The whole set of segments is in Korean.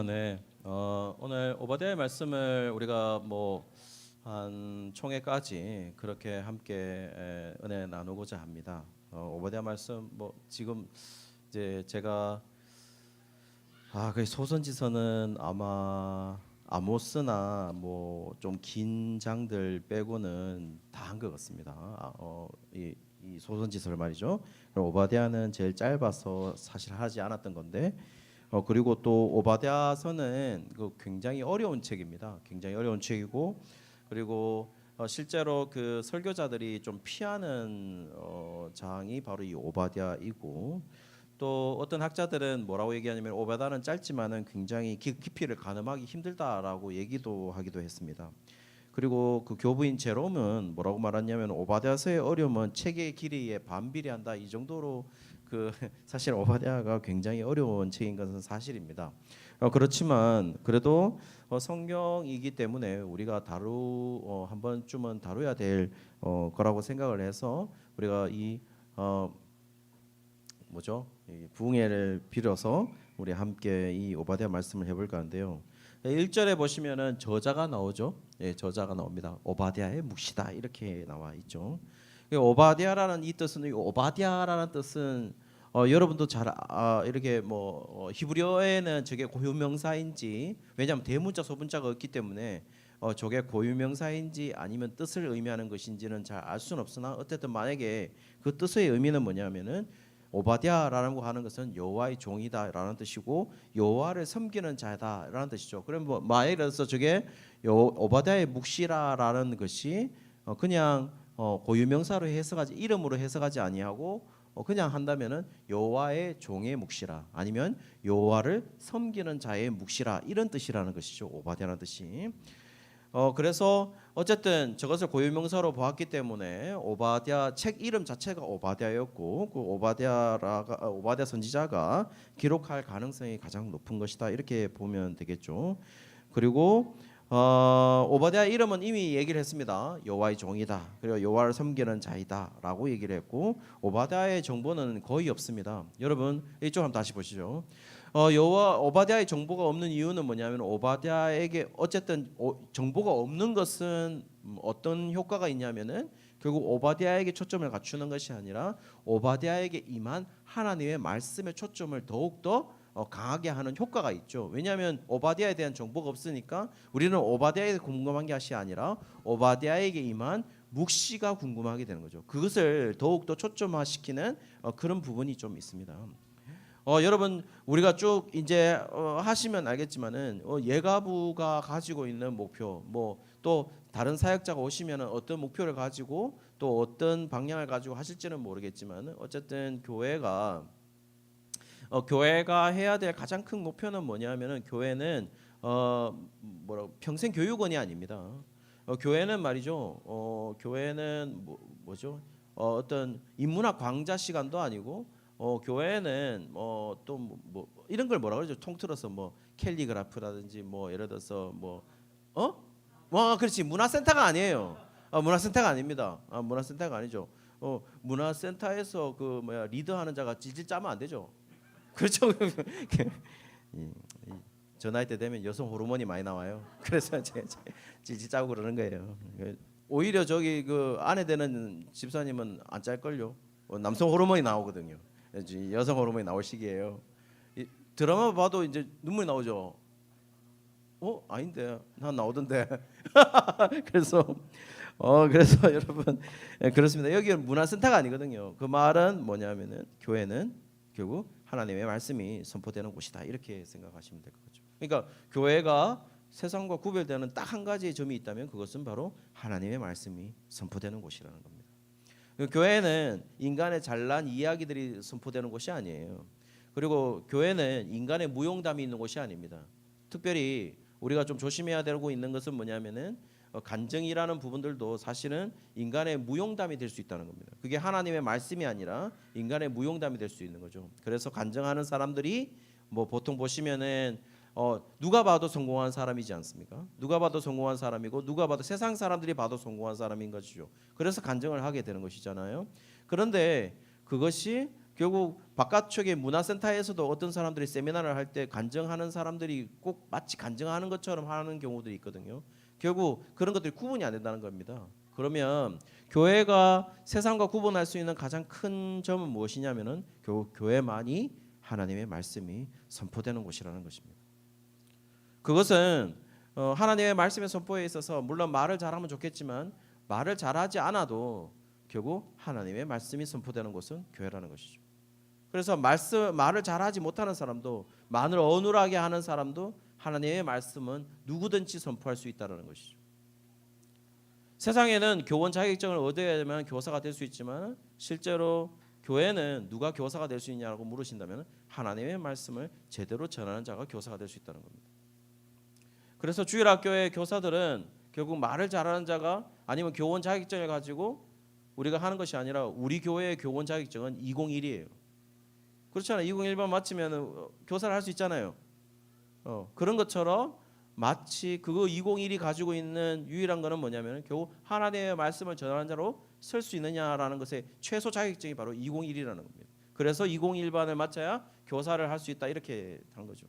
네. 오늘 오바댜의 말씀을 우리가 한 총회까지 그렇게 함께 은혜 나누고자 합니다. 오바댜 말씀 지금 이제 제가 그 소선지서는 아마 아모스나 좀 긴 장들 빼고는 다 한 것 같습니다. 이 소선지서를 말이죠. 오바댜는 제일 짧아서 사실 하지 않았던 건데 그리고 또 오바댜서는 굉장히 어려운 책입니다. 굉장히 어려운 책이고 그리고 실제로 그 설교자들이 좀 피하는 장이 바로 이 오바댜이고 또 어떤 학자들은 뭐라고 얘기하냐면 오바댜는 짧지만은 굉장히 깊이를 가늠하기 힘들다라고 얘기도 하기도 했습니다. 그리고 그 교부인 제롬은 뭐라고 말하냐면 오바댜서의 어려움은 책의 길이에 반비례한다 이 정도로 사실 오바댜가 굉장히 어려운 책인 것은 사실입니다. 그렇지만 그래도 성경이기 때문에 우리가 한 번쯤은 다뤄야 될 거라고 생각을 해서 우리가 이 이 부흥회를 빌어서 우리 함께 이 오바댜 말씀을 해볼까 하는데요. 1절에 보시면은 저자가 나오죠. 예, 저자가 나옵니다. 오바댜의 묵시다 이렇게 나와 있죠. 오바댜라는 이 뜻은 오바댜라는 뜻은 여러분도 잘 이렇게 히브리어에는 저게 고유명사인지 왜냐하면 대문자 소문자가 없기 때문에 저게 고유명사인지 아니면 뜻을 의미하는 것인지는 잘 알 수는 없으나 어쨌든 만약에 그 뜻의 의미는 뭐냐면은 오바댜라는 거 하는 것은 여호와의 종이다라는 뜻이고 여호와를 섬기는 자다라는 뜻이죠. 그럼 예를 들어서 저게 오바댜의 묵시라라는 것이 그냥 고유명사로 해석하지 이름으로 해석하지 아니하고 그냥 한다면은 여호와의 종의 묵시라 아니면 여호와를 섬기는 자의 묵시라 이런 뜻이라는 것이죠. 오바댜라는 뜻이. 그래서 어쨌든 저것을 고유명사로 보았기 때문에 오바댜 책 이름 자체가 오바댜였고 그 오바댜 선지자가 기록할 가능성이 가장 높은 것이다 이렇게 보면 되겠죠. 그리고 오바댜 이름은 이미 얘기를 했습니다. 여호와의 종이다. 그리고 여호와를 섬기는 자이다라고 얘기를 했고 오바댜의 정보는 거의 없습니다. 여러분 이쪽 한번 다시 보시죠. 오바댜의 정보가 없는 이유는 뭐냐면 오바댜에게 어쨌든 정보가 없는 것은 어떤 효과가 있냐면은 결국 오바댜에게 초점을 갖추는 것이 아니라 오바댜에게 임한 하나님의 말씀의 초점을 더욱더 강하게 하는 효과가 있죠. 왜냐하면 오바댜에 대한 정보가 없으니까 우리는 오바댜에 궁금한 것이 아니라 오바댜에게 임한 묵시가 궁금하게 되는 거죠. 그것을 더욱더 초점화시키는 그런 부분이 좀 있습니다. 여러분 우리가 쭉 이제 하시면 알겠지만은 예가부가 가지고 있는 목표 또 다른 사역자가 오시면은 어떤 목표를 가지고 또 어떤 방향을 가지고 하실지는 모르겠지만 어쨌든 교회가 해야 될 가장 큰 목표는 뭐냐면은 교회는 평생 교육원이 아닙니다. 교회는 말이죠. 교회는 뭐죠? 어떤 인문학 강좌 시간도 아니고 교회는 이런 걸 뭐라 그러죠? 통틀어서 캘리그라프라든지 예를 들어서 그렇지 문화센터가 아니에요. 문화센터가 아닙니다. 문화센터가 아니죠. 문화센터에서 리더하는 자가 질질 짜면 안 되죠. 그렇죠. 저 나이 때 되면 여성 호르몬이 많이 나와요. 그래서 제가 질질 짜고 그러는 거예요. 오히려 저기 아내 되는 집사님은 안 짤 걸요. 남성 호르몬이 나오거든요. 여성 호르몬이 나올 시기예요. 드라마 봐도 이제 눈물이 나오죠. 아닌데 난 나오던데. 그래서 여러분 그렇습니다. 여기는 문화센터가 아니거든요. 그 말은 뭐냐면은 교회는 결국 하나님의 말씀이 선포되는 곳이다 이렇게 생각하시면 될 것 같죠. 그러니까 교회가 세상과 구별되는 딱 한 가지의 점이 있다면 그것은 바로 하나님의 말씀이 선포되는 곳이라는 겁니다. 교회는 인간의 잘난 이야기들이 선포되는 곳이 아니에요. 그리고 교회는 인간의 무용담이 있는 곳이 아닙니다. 특별히 우리가 좀 조심해야 되고 있는 것은 뭐냐면은 간증이라는 부분들도 사실은 인간의 무용담이 될 수 있다는 겁니다. 그게 하나님의 말씀이 아니라 인간의 무용담이 될 수 있는 거죠. 그래서 간증하는 사람들이 보통 보시면은 누가 봐도 성공한 사람이지 않습니까? 누가 봐도 성공한 사람이고 누가 봐도 세상 사람들이 봐도 성공한 사람인 것이죠. 그래서 간증을 하게 되는 것이잖아요. 그런데 그것이 결국 바깥쪽에 문화센터에서도 어떤 사람들이 세미나를 할 때 간증하는 사람들이 꼭 마치 간증하는 것처럼 하는 경우들이 있거든요. 결국 그런 것들이 구분이 안 된다는 겁니다. 그러면 교회가 세상과 구분할 수 있는 가장 큰 점은 무엇이냐면은 결국 교회만이 하나님의 말씀이 선포되는 곳이라는 것입니다. 그것은 하나님의 말씀의 선포에 있어서 물론 말을 잘하면 좋겠지만 말을 잘하지 않아도 결국 하나님의 말씀이 선포되는 곳은 교회라는 것이죠. 그래서 말을 잘하지 못하는 사람도 말을 어눌하게 하는 사람도 하나님의 말씀은 누구든지 선포할 수 있다는 것이죠. 세상에는 교원 자격증을 얻어야 되면 교사가 될 수 있지만 실제로 교회는 누가 교사가 될 수 있냐고 물으신다면 하나님의 말씀을 제대로 전하는 자가 교사가 될 수 있다는 겁니다. 그래서 주일학교의 교사들은 결국 말을 잘하는 자가 아니면 교원 자격증을 가지고 우리가 하는 것이 아니라 우리 교회의 교원 자격증은 201이에요. 그렇잖아요. 201번 마치면 교사를 할 수 있잖아요. 그런 것처럼 마치 그거 201이 가지고 있는 유일한 거는 뭐냐면 결국 하나님의 말씀을 전하는 자로 설 수 있느냐라는 것의 최소 자격증이 바로 201이라는 겁니다. 그래서 201반을 마쳐야 교사를 할 수 있다 이렇게 한 거죠.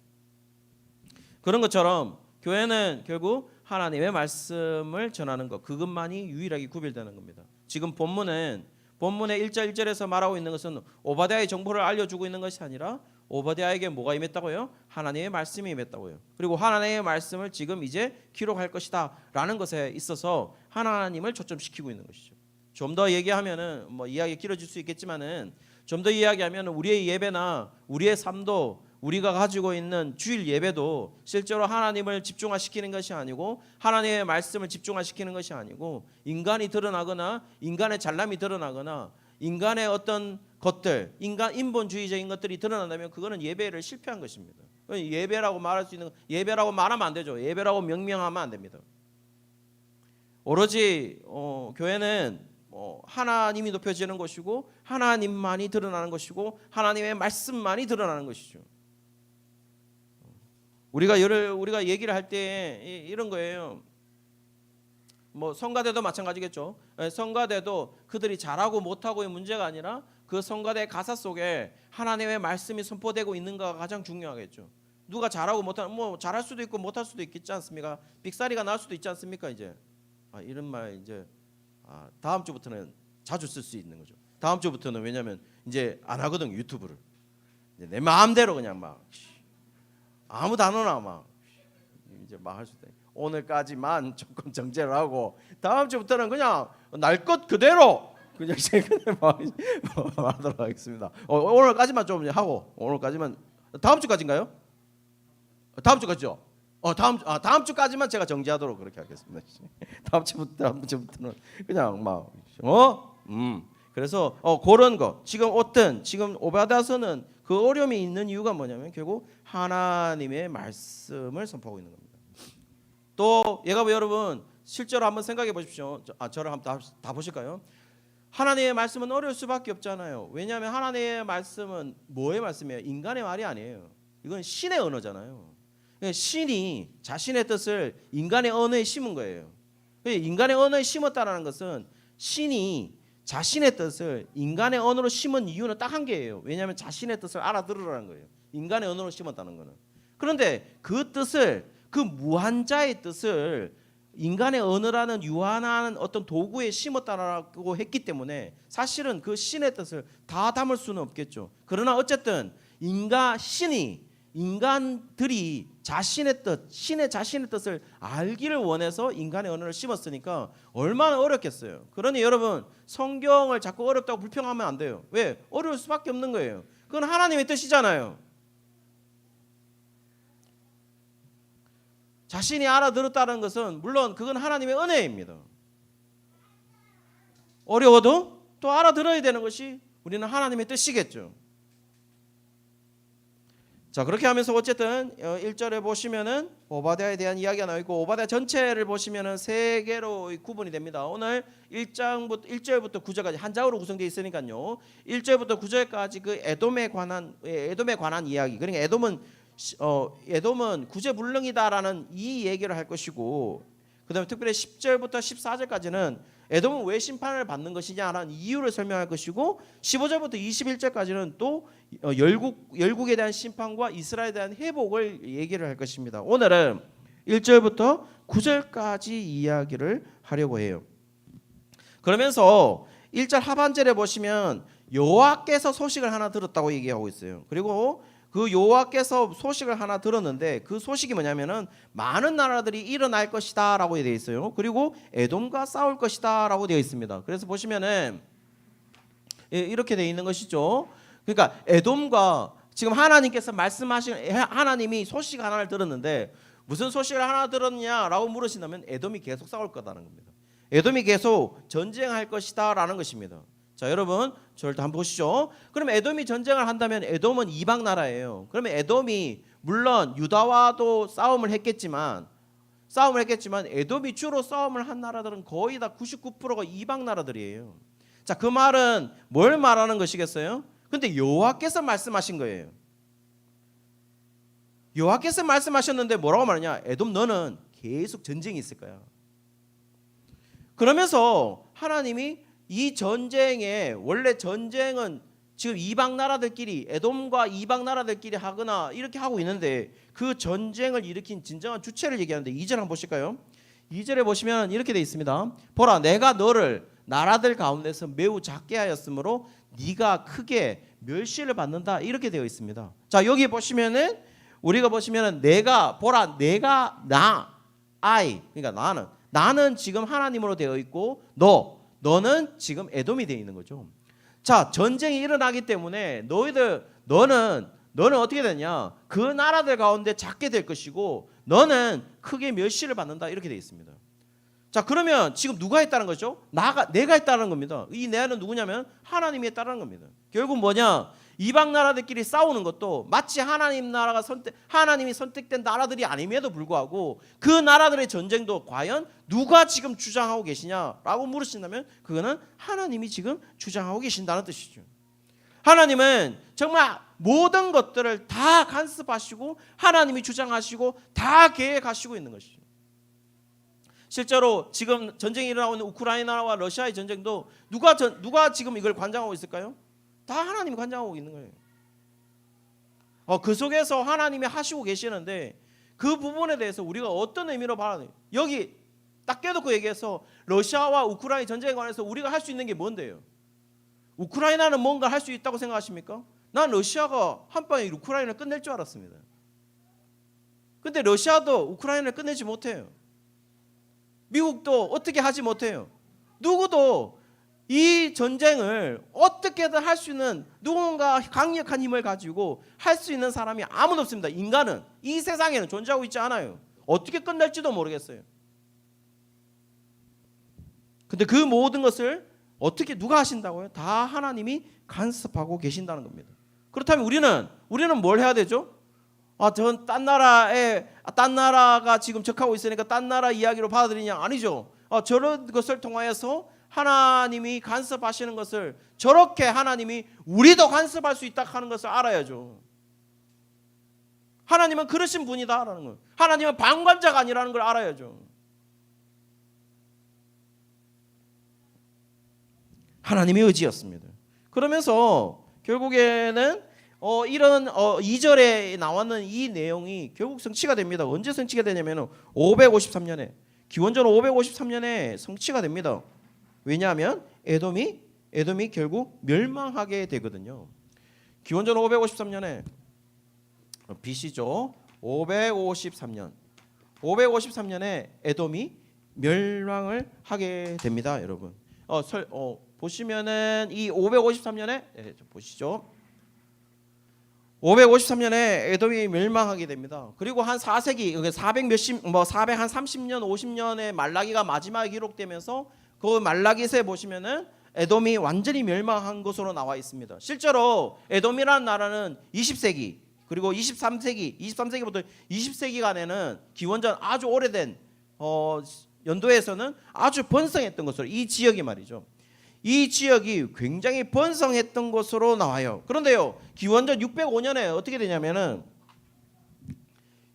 그런 것처럼 교회는 결국 하나님의 말씀을 전하는 것 그것만이 유일하게 구별되는 겁니다. 지금 본문의 1절 1절에서 말하고 있는 것은 오바댜의 정보를 알려주고 있는 것이 아니라 오바댜에게 뭐가 임했다고요? 하나님의 말씀이 임했다고요. 그리고 하나님의 말씀을 지금 이제 기록할 것이다 라는 것에 있어서 하나님을 초점시키고 있는 것이죠. 좀 더 얘기하면은 뭐 이야기 길어질 수 있겠지만은 좀 더 이야기하면 우리의 예배나 우리의 삶도 우리가 가지고 있는 주일 예배도 실제로 하나님을 집중화시키는 것이 아니고 하나님의 말씀을 집중화시키는 것이 아니고 인간이 드러나거나 인간의 잘남이 드러나거나 인간의 어떤 것들 인본주의적인 것들이 드러난다면 그거는 예배를 실패한 것입니다. 예배라고 말할 수 있는 예배라고 말하면 안 되죠. 예배라고 명명하면 안 됩니다. 오로지 교회는 하나님이 높여지는 것이고 하나님만이 드러나는 것이고 하나님의 말씀만이 드러나는 것이죠. 우리가 얘기를 할 때 이런 거예요. 뭐 성가대도 마찬가지겠죠. 성가대도 그들이 잘하고 못하고의 문제가 아니라 그 성가대 가사 속에 하나님의 말씀이 선포되고 있는가가 가장 중요하겠죠. 누가 잘하고 못하는 뭐 잘할 수도 있고 못할 수도 있겠지 않습니까? 빅사리가 날 수도 있지 않습니까? 이제 이런 말 이제 다음 주부터는 자주 쓸 수 있는 거죠. 다음 주부터는 왜냐면 이제 안 하거든 유튜브를. 이제 내 마음대로 그냥 막 아무 단어나 막 이제 막 할 수 있다. 오늘까지만 조금 정제를 하고 다음 주부터는 그냥 날 것 그대로 그냥 최근에 막 말하도록 하겠습니다. 오늘까지만 좀 하고 오늘까지만 다음 주까지인가요? 다음 주까지죠. 다음 주까지만 제가 정지하도록 그렇게 하겠습니다. 다음 주부터는 그냥 막 그래서 그런 거 지금 오바댜서는 그 어려움이 있는 이유가 뭐냐면 결국 하나님의 말씀을 선포하고 있는 겁니다. 또 여러분 실제로 한번 생각해 보십시오. 저를 한번 다 보실까요? 하나님의 말씀은 어려울 수밖에 없잖아요. 왜냐하면 하나님의 말씀은 뭐의 말씀이에요? 인간의 말이 아니에요. 이건 신의 언어잖아요. 신이 자신의 뜻을 인간의 언어에 심은 거예요. 인간의 언어에 심었다는 것은 신이 자신의 뜻을 인간의 언어로 심은 이유는 딱 한 개예요. 왜냐하면 자신의 뜻을 알아들으라는 거예요. 인간의 언어로 심었다는 거는. 그런데 그 뜻을 그 무한자의 뜻을 인간의 언어라는 유한한 어떤 도구에 심었다라고 했기 때문에 사실은 그 신의 뜻을 다 담을 수는 없겠죠. 그러나 어쨌든 인간들이 자신의 뜻, 자신의 뜻을 알기를 원해서 인간의 언어를 심었으니까 얼마나 어렵겠어요. 그러니 여러분 성경을 자꾸 어렵다고 불평하면 안 돼요. 왜? 어려울 수밖에 없는 거예요. 그건 하나님의 뜻이잖아요. 자신이 알아들었다는 것은 물론 그건 하나님의 은혜입니다. 어려워도 또 알아들어야 되는 것이 우리는 하나님의 뜻이겠죠. 자, 그렇게 하면서 어쨌든 1절에 보시면은 오바댜에 대한 이야기가 나와 있고 오바댜 전체를 보시면은 세 개로 구분이 됩니다. 오늘 1절부터 9절까지 한 장으로 구성되어 있으니까요. 1절부터 9절까지 그 에돔에 관한 이야기. 그러니까 에돔은 구제불능이다라는 이 얘기를 할 것이고 그다음에 특별히 10절부터 14절까지는 에돔은 왜 심판을 받는 것이냐라는 이유를 설명할 것이고 15절부터 21절까지는 또 열국에 대한 심판과 이스라엘에 대한 회복을 얘기를 할 것입니다. 오늘은 1절부터 9절까지 이야기를 하려고 해요. 그러면서 1절 하반절에 보시면 여호와께서 소식을 하나 들었다고 얘기하고 있어요. 그리고 그 여호와께서 소식을 하나 들었는데 그 소식이 뭐냐면은 많은 나라들이 일어날 것이다라고 되어 있어요. 그리고 에돔과 싸울 것이다라고 되어 있습니다. 그래서 보시면은 이렇게 되어 있는 것이죠. 그러니까 에돔과 지금 하나님께서 말씀하신 하나님이 소식 하나를 들었는데 무슨 소식을 하나 들었냐라고 물으신다면 에돔이 계속 싸울 거다는 겁니다. 에돔이 계속 전쟁할 것이다라는 것입니다. 자, 여러분 저를 한번 보시죠. 그럼 에돔이 전쟁을 한다면 에돔은 이방 나라예요. 그러면 에돔이 물론 유다와도 싸움을 했겠지만 에돔이 주로 싸움을 한 나라들은 거의 다 99%가 이방 나라들이에요. 자, 그 말은 뭘 말하는 것이겠어요? 근데 여호와께서 말씀하신 거예요. 여호와께서 말씀하셨는데 뭐라고 말하냐? 에돔 너는 계속 전쟁이 있을 거야. 그러면서 하나님이 이 전쟁에 원래 전쟁은 지금 이방 나라들끼리 에돔과 이방 나라들끼리 하거나 이렇게 하고 있는데 그 전쟁을 일으킨 진정한 주체를 얘기하는데 2절 한번 보실까요? 2절에 보시면 이렇게 되어 있습니다. 보라 내가 너를 나라들 가운데서 매우 작게 하였으므로 네가 크게 멸시를 받는다 이렇게 되어 있습니다. 자, 여기 보시면은 우리가 보시면은 내가 보라 내가 그러니까 나는 지금 하나님으로 되어 있고 너는 지금 에돔이 되어 있는 거죠. 자, 전쟁이 일어나기 때문에 너는 어떻게 되냐? 그 나라들 가운데 작게 될 것이고 너는 크게 멸시를 받는다 이렇게 되어 있습니다. 자, 그러면 지금 누가 했다는 거죠? 내가 했다는 겁니다. 이 내는 누구냐면 하나님이 했다는 겁니다. 결국 뭐냐? 이방 나라들끼리 싸우는 것도 마치 하나님이 선택된 나라들이 아님에도 불구하고 그 나라들의 전쟁도 과연 누가 지금 주장하고 계시냐라고 물으신다면 그거는 하나님이 지금 주장하고 계신다는 뜻이죠. 하나님은 정말 모든 것들을 다 간섭하시고 하나님이 주장하시고 다 계획하시고 있는 것이죠. 실제로 지금 전쟁이 일어나고 있는 우크라이나와 러시아의 전쟁도 누가 지금 이걸 관장하고 있을까요? 다 하나님이 관장하고 있는 거예요. 그 속에서 하나님이 하시고 계시는데 그 부분에 대해서 우리가 어떤 의미로 바라봐야 돼요? 여기 딱 깨놓고 얘기해서 러시아와 우크라이나 전쟁에 관해서 우리가 할 수 있는 게 뭔데요? 우크라이나는 뭔가 할 수 있다고 생각하십니까? 난 러시아가 한 방에 우크라이나를 끝낼 줄 알았습니다. 근데 러시아도 우크라이나를 끝내지 못해요. 미국도 어떻게 하지 못해요. 누구도 이 전쟁을 어떻게든 할 수 있는 누군가 강력한 힘을 가지고 할 수 있는 사람이 아무도 없습니다. 인간은 이 세상에는 존재하고 있지 않아요. 어떻게 끝날지도 모르겠어요. 근데 그 모든 것을 어떻게 누가 하신다고요? 다 하나님이 간섭하고 계신다는 겁니다. 그렇다면 우리는 뭘 해야 되죠? 전 딴 나라가 지금 적하고 있으니까 딴 나라 이야기로 받아들이냐? 아니죠. 저런 것을 통하여서 하나님이 간섭하시는 것을 저렇게 하나님이 우리도 간섭할 수 있다 하는 것을 알아야죠. 하나님은 그러신 분이다라는 걸, 하나님은 방관자가 아니라는 걸 알아야죠. 하나님의 의지였습니다. 그러면서 결국에는 이런 2절에 나왔는 이 내용이 결국 성취가 됩니다. 언제 성취가 되냐면 553년에 기원전 553년에 성취가 됩니다. 왜냐하면 에돔이 결국 멸망하게 되거든요. 기원전 553년에 BC죠. 553년에 에돔이 멸망을 하게 됩니다, 여러분. 보시면은 이 553년에 보시죠. 553년에 에돔이 멸망하게 됩니다. 그리고 한 4세기 430년 50년에 말라기가 마지막에 기록되면서 그 말라기서에 보시면은 에돔이 완전히 멸망한 것으로 나와 있습니다. 실제로 에돔이라는 나라는 20세기 그리고 23세기부터 20세기간에는 기원전 아주 오래된 연도에서는 아주 번성했던 것으로 이 지역이 말이죠. 이 지역이 굉장히 번성했던 것으로 나와요. 그런데요, 기원전 605년에 어떻게 되냐면은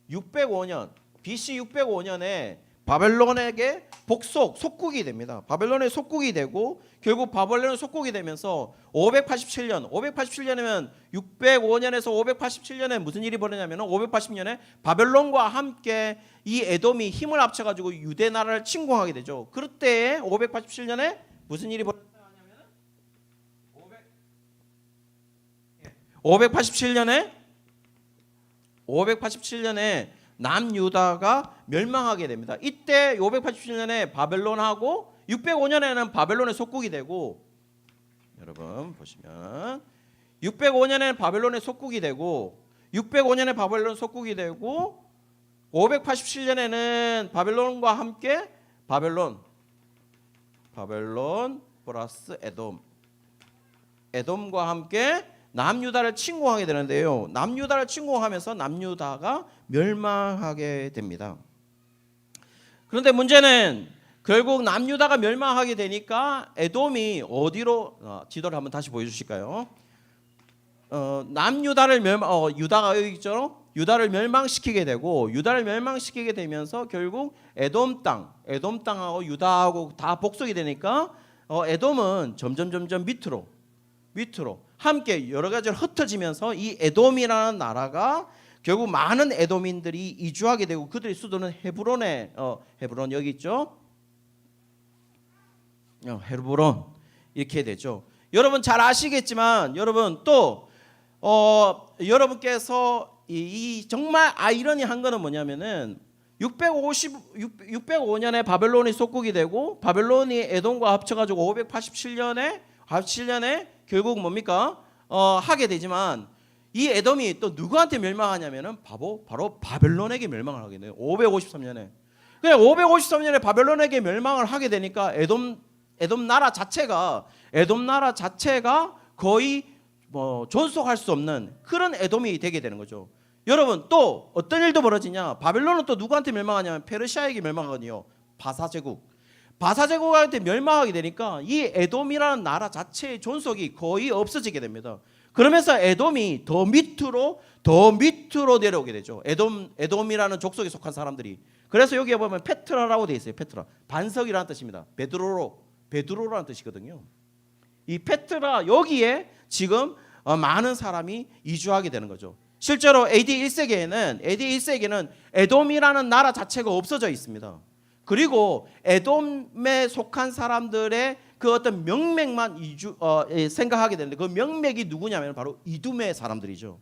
605년 BC 605년에 바벨론에게 속국이 됩니다. 바벨론의 속국이 되고 결국 바벨론의 속국이 되면서 587년이면 605년에서 587년에 무슨 일이 벌어냐면 580년에 바벨론과 함께 이 에돔이 힘을 합쳐가지고 유대 나라를 침공하게 되죠. 그때 587년에 무슨 일이 벌어냐면 587년에 남유다가 멸망하게 됩니다. 이때 587년에 바벨론하고 605년에는 바벨론의 속국이 되고, 여러분 보시면 605년에는 바벨론의 속국이 되고 605년에 바벨론 속국이 되고 587년에는 바벨론과 함께 바벨론 플러스 에돔과 함께 남유다를 침공하게 되는데요. 남유다를 침공하면서 남유다가 멸망하게 됩니다. 그런데 문제는 결국 남유다가 멸망하게 되니까 에돔이 어디로 지도를 한번 다시 보여주실까요? 남유다를 유다가 여기 있죠. 유다를 멸망시키게 되고 유다를 멸망시키게 되면서 결국 에돔 땅하고 유다하고 다 복속이 되니까 에돔은 점점 밑으로 함께 여러 가지로 흩어지면서 이 에돔이라는 나라가 결국 많은 에돔인들이 이주하게 되고 그들의 수도는 헤브론 여기 있죠. 헤브론 이렇게 되죠. 여러분 잘 아시겠지만 여러분 또 여러분께서 이 정말 아이러니한 거는 뭐냐면은 605년에 바벨론이 속국이 되고 바벨론이 에돔과 합쳐가지고 587년에 결국 뭡니까? 하게 되지만 이 에돔이 또 누구한테 멸망하냐면은 바로 바벨론에게 멸망을 하게 돼요. 553년에. 그냥 553년에 바벨론에게 멸망을 하게 되니까 에돔 나라 자체가 거의 존속할 수 없는 그런 에돔이 되게 되는 거죠. 여러분 또 어떤 일도 벌어지냐? 바벨론은 또 누구한테 멸망하냐면 페르시아에게 멸망하거든요. 바사제국한테 멸망하게 되니까 이 에돔이라는 나라 자체의 존속이 거의 없어지게 됩니다. 그러면서 에돔이 더 밑으로 내려오게 되죠. 에돔이라는 족속에 속한 사람들이. 그래서 여기에 보면 페트라라고 되어 있어요. 페트라. 반석이라는 뜻입니다. 베드로라는 뜻이거든요. 이 페트라 여기에 지금 많은 사람이 이주하게 되는 거죠. 실제로 AD 1세기에는 에돔이라는 나라 자체가 없어져 있습니다. 그리고 에돔에 속한 사람들의 그 어떤 명맥만 생각하게 되는데 그 명맥이 누구냐면 바로 이둠의 사람들이죠.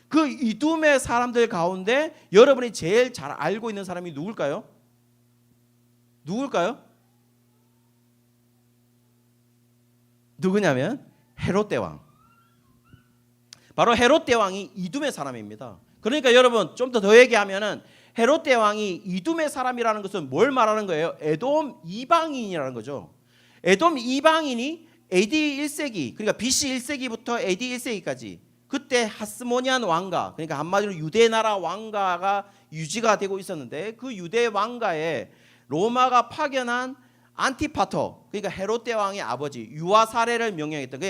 그 이둠의 사람들 가운데 여러분이 제일 잘 알고 있는 사람이 누굴까요? 누구냐면 헤롯 대왕. 바로 헤롯 대왕이 이둠의 사람입니다. 그러니까 여러분 좀 더 얘기하면은 헤롯 대왕이 이둠의 사람이라는 것은 뭘 말하는 거예요? 에돔 이방인이라는 거죠. 에돔 이방인이 AD 1세기 그러니까 BC 1세기부터 AD 1세기까지 그때 하스모니안 왕가 그러니까 한마디로 유대 나라 왕가가 유지가 되고 있었는데 그 유대 왕가에 로마가 파견한 안티파터 그러니까 헤롯 대왕의 아버지 유아사례를 명령했던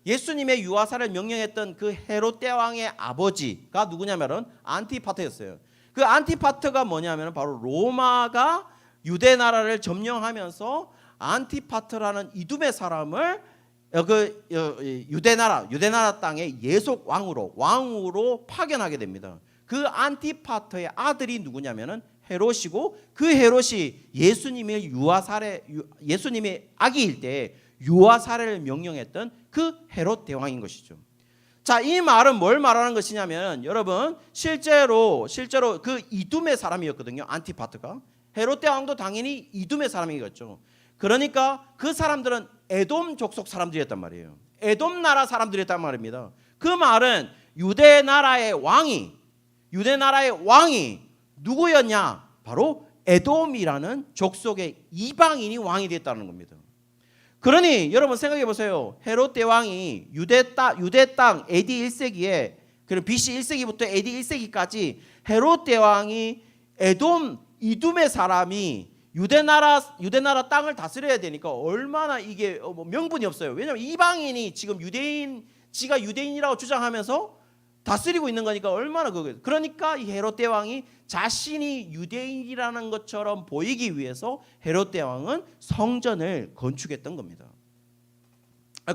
예수님의 유아사를 명령했던 그 헤롯 대왕의 아버지가 누구냐면은 안티파터였어요. 그 안티파터가 뭐냐면은 바로 로마가 유대 나라를 점령하면서 안티파터라는 이둠의 사람을 유대 나라 땅의 예속 왕으로 파견하게 됩니다. 그 안티파터의 아들이 누구냐면은 헤롯이고 그 헤롯이 예수님의 아기일 때 유아사례를 명령했던 그 헤롯 대왕인 것이죠. 자, 이 말은 뭘 말하는 것이냐면 여러분 실제로 그 이둠의 사람이었거든요. 안티파트가. 헤롯 대왕도 당연히 이둠의 사람이겠죠. 그러니까 그 사람들은 에돔 족속 사람들이었단 말이에요. 에돔 나라 사람들이었단 말입니다. 그 말은 유대 나라의 왕이 누구였냐? 바로 에돔이라는 족속의 이방인이 왕이 됐다는 겁니다. 그러니 여러분 생각해 보세요. 헤롯 대왕이 유대 땅 AD 1세기에 그리고 BC 1세기부터 AD 1세기까지 헤롯 대왕이 이둠의 사람이 유대 나라 땅을 다스려야 되니까 얼마나 이게 명분이 없어요. 왜냐하면 이방인이 지금 지가 유대인이라고 주장하면서 다스리고 있는 거니까 얼마나 그러니까 이 헤롯 대왕이 자신이 유대인이라는 것처럼 보이기 위해서 헤롯 대왕은 성전을 건축했던 겁니다.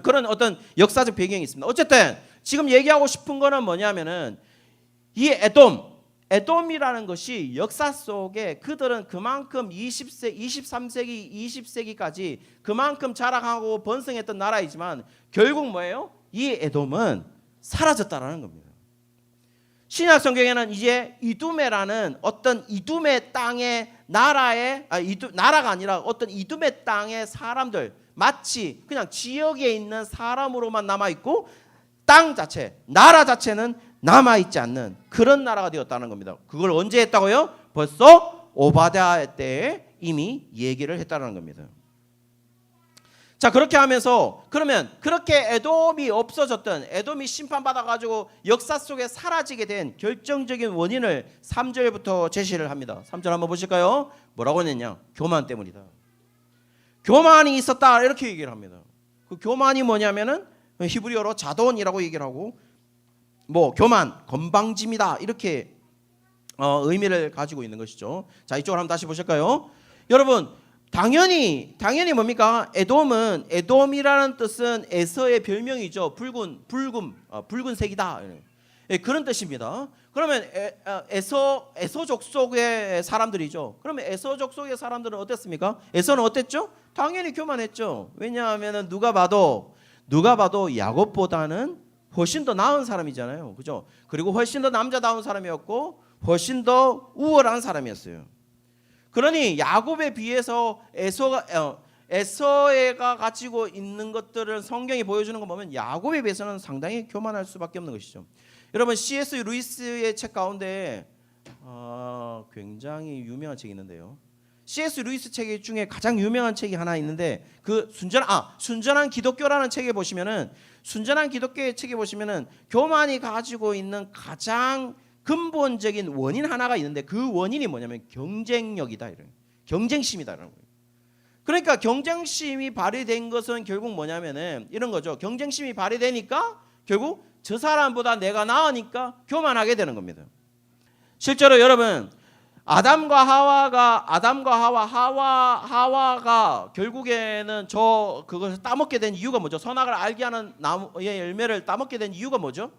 그런 어떤 역사적 배경이 있습니다. 어쨌든 지금 얘기하고 싶은 거는 뭐냐면은 이 에돔이라는 것이 역사 속에 그들은 그만큼 23세기, 20세기까지 그만큼 자랑하고 번성했던 나라이지만 결국 뭐예요? 이 에돔은 사라졌다라는 겁니다. 신약 성경에는 이제 이두메라는 어떤 이두메 땅의 나라가 아니라 어떤 이두메 땅의 사람들, 마치 그냥 지역에 있는 사람으로만 남아있고 땅 자체, 나라 자체는 남아있지 않는 그런 나라가 되었다는 겁니다. 그걸 언제 했다고요? 벌써 오바댜 때에 이미 얘기를 했다는 겁니다. 자, 그렇게 하면서 그러면 그렇게 에돔이 없어졌던, 에돔이 심판받아가지고 역사 속에 사라지게 된 결정적인 원인을 3절부터 제시를 합니다. 3절 한번 보실까요? 뭐라고 했냐? 교만 때문이다. 교만이 있었다 이렇게 얘기를 합니다. 그 교만이 뭐냐면은 히브리어로 자돈이라고 얘기를 하고 뭐 교만, 건방짐이다 이렇게 의미를 가지고 있는 것이죠. 자, 이쪽을 한번 다시 보실까요? 여러분 당연히 뭡니까? 에돔이라는 뜻은 에서의 별명이죠. 붉은색이다. 그런 뜻입니다. 그러면 에서 족속의 사람들이죠. 그러면 에서 족속의 사람들은 어땠습니까? 에서는 어땠죠? 당연히 교만했죠. 왜냐하면 누가 봐도 야곱보다는 훨씬 더 나은 사람이잖아요. 그죠? 그리고 훨씬 더 남자다운 사람이었고 훨씬 더 우월한 사람이었어요. 그러니 야곱에 비해서 에서가 가지고 있는 것들을 성경이 보여주는 거 보면 야곱에 비해서는 상당히 교만할 수밖에 없는 것이죠. 여러분 C.S. 루이스의 책 가운데 굉장히 유명한 책이 있는데요. C.S. 루이스 책 중에 가장 유명한 책이 하나 있는데 그 순전한 기독교라는 책에 보시면은 순전한 기독교의 책에 보시면은 교만이 가지고 있는 가장 근본적인 원인 하나가 있는데 그 원인이 뭐냐면 경쟁력이다. 이런 경쟁심이다라는 거예요. 그러니까 경쟁심이 발휘된 것은 결국 뭐냐면은 이런 거죠. 경쟁심이 발휘되니까 결국 저 사람보다 내가 나으니까 교만하게 되는 겁니다. 실제로 여러분 아담과 하와가 결국에는 그것을 따먹게 된 이유가 뭐죠? 선악을 알게 하는 나무의 열매를 따먹게 된 이유가 뭐죠?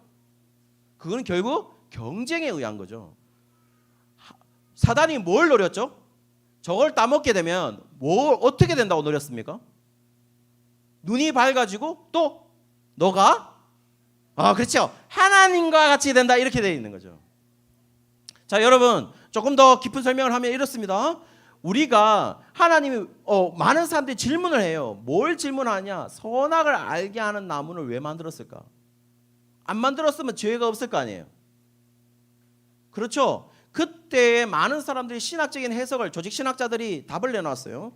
그건 결국 경쟁에 의한 거죠. 사단이 뭘 노렸죠? 저걸 따먹게 되면 어떻게 된다고 노렸습니까? 눈이 밝아지고 또 너가 그렇죠. 하나님과 같이 된다 이렇게 되어 있는 거죠. 자, 여러분 조금 더 깊은 설명을 하면 이렇습니다. 우리가 하나님이 많은 사람들이 질문을 해요. 뭘 질문하냐? 선악을 알게 하는 나무를 왜 만들었을까? 안 만들었으면 죄가 없을 거 아니에요. 그렇죠. 그때 많은 사람들이 신학적인 해석을 조직 신학자들이 답을 내놨어요.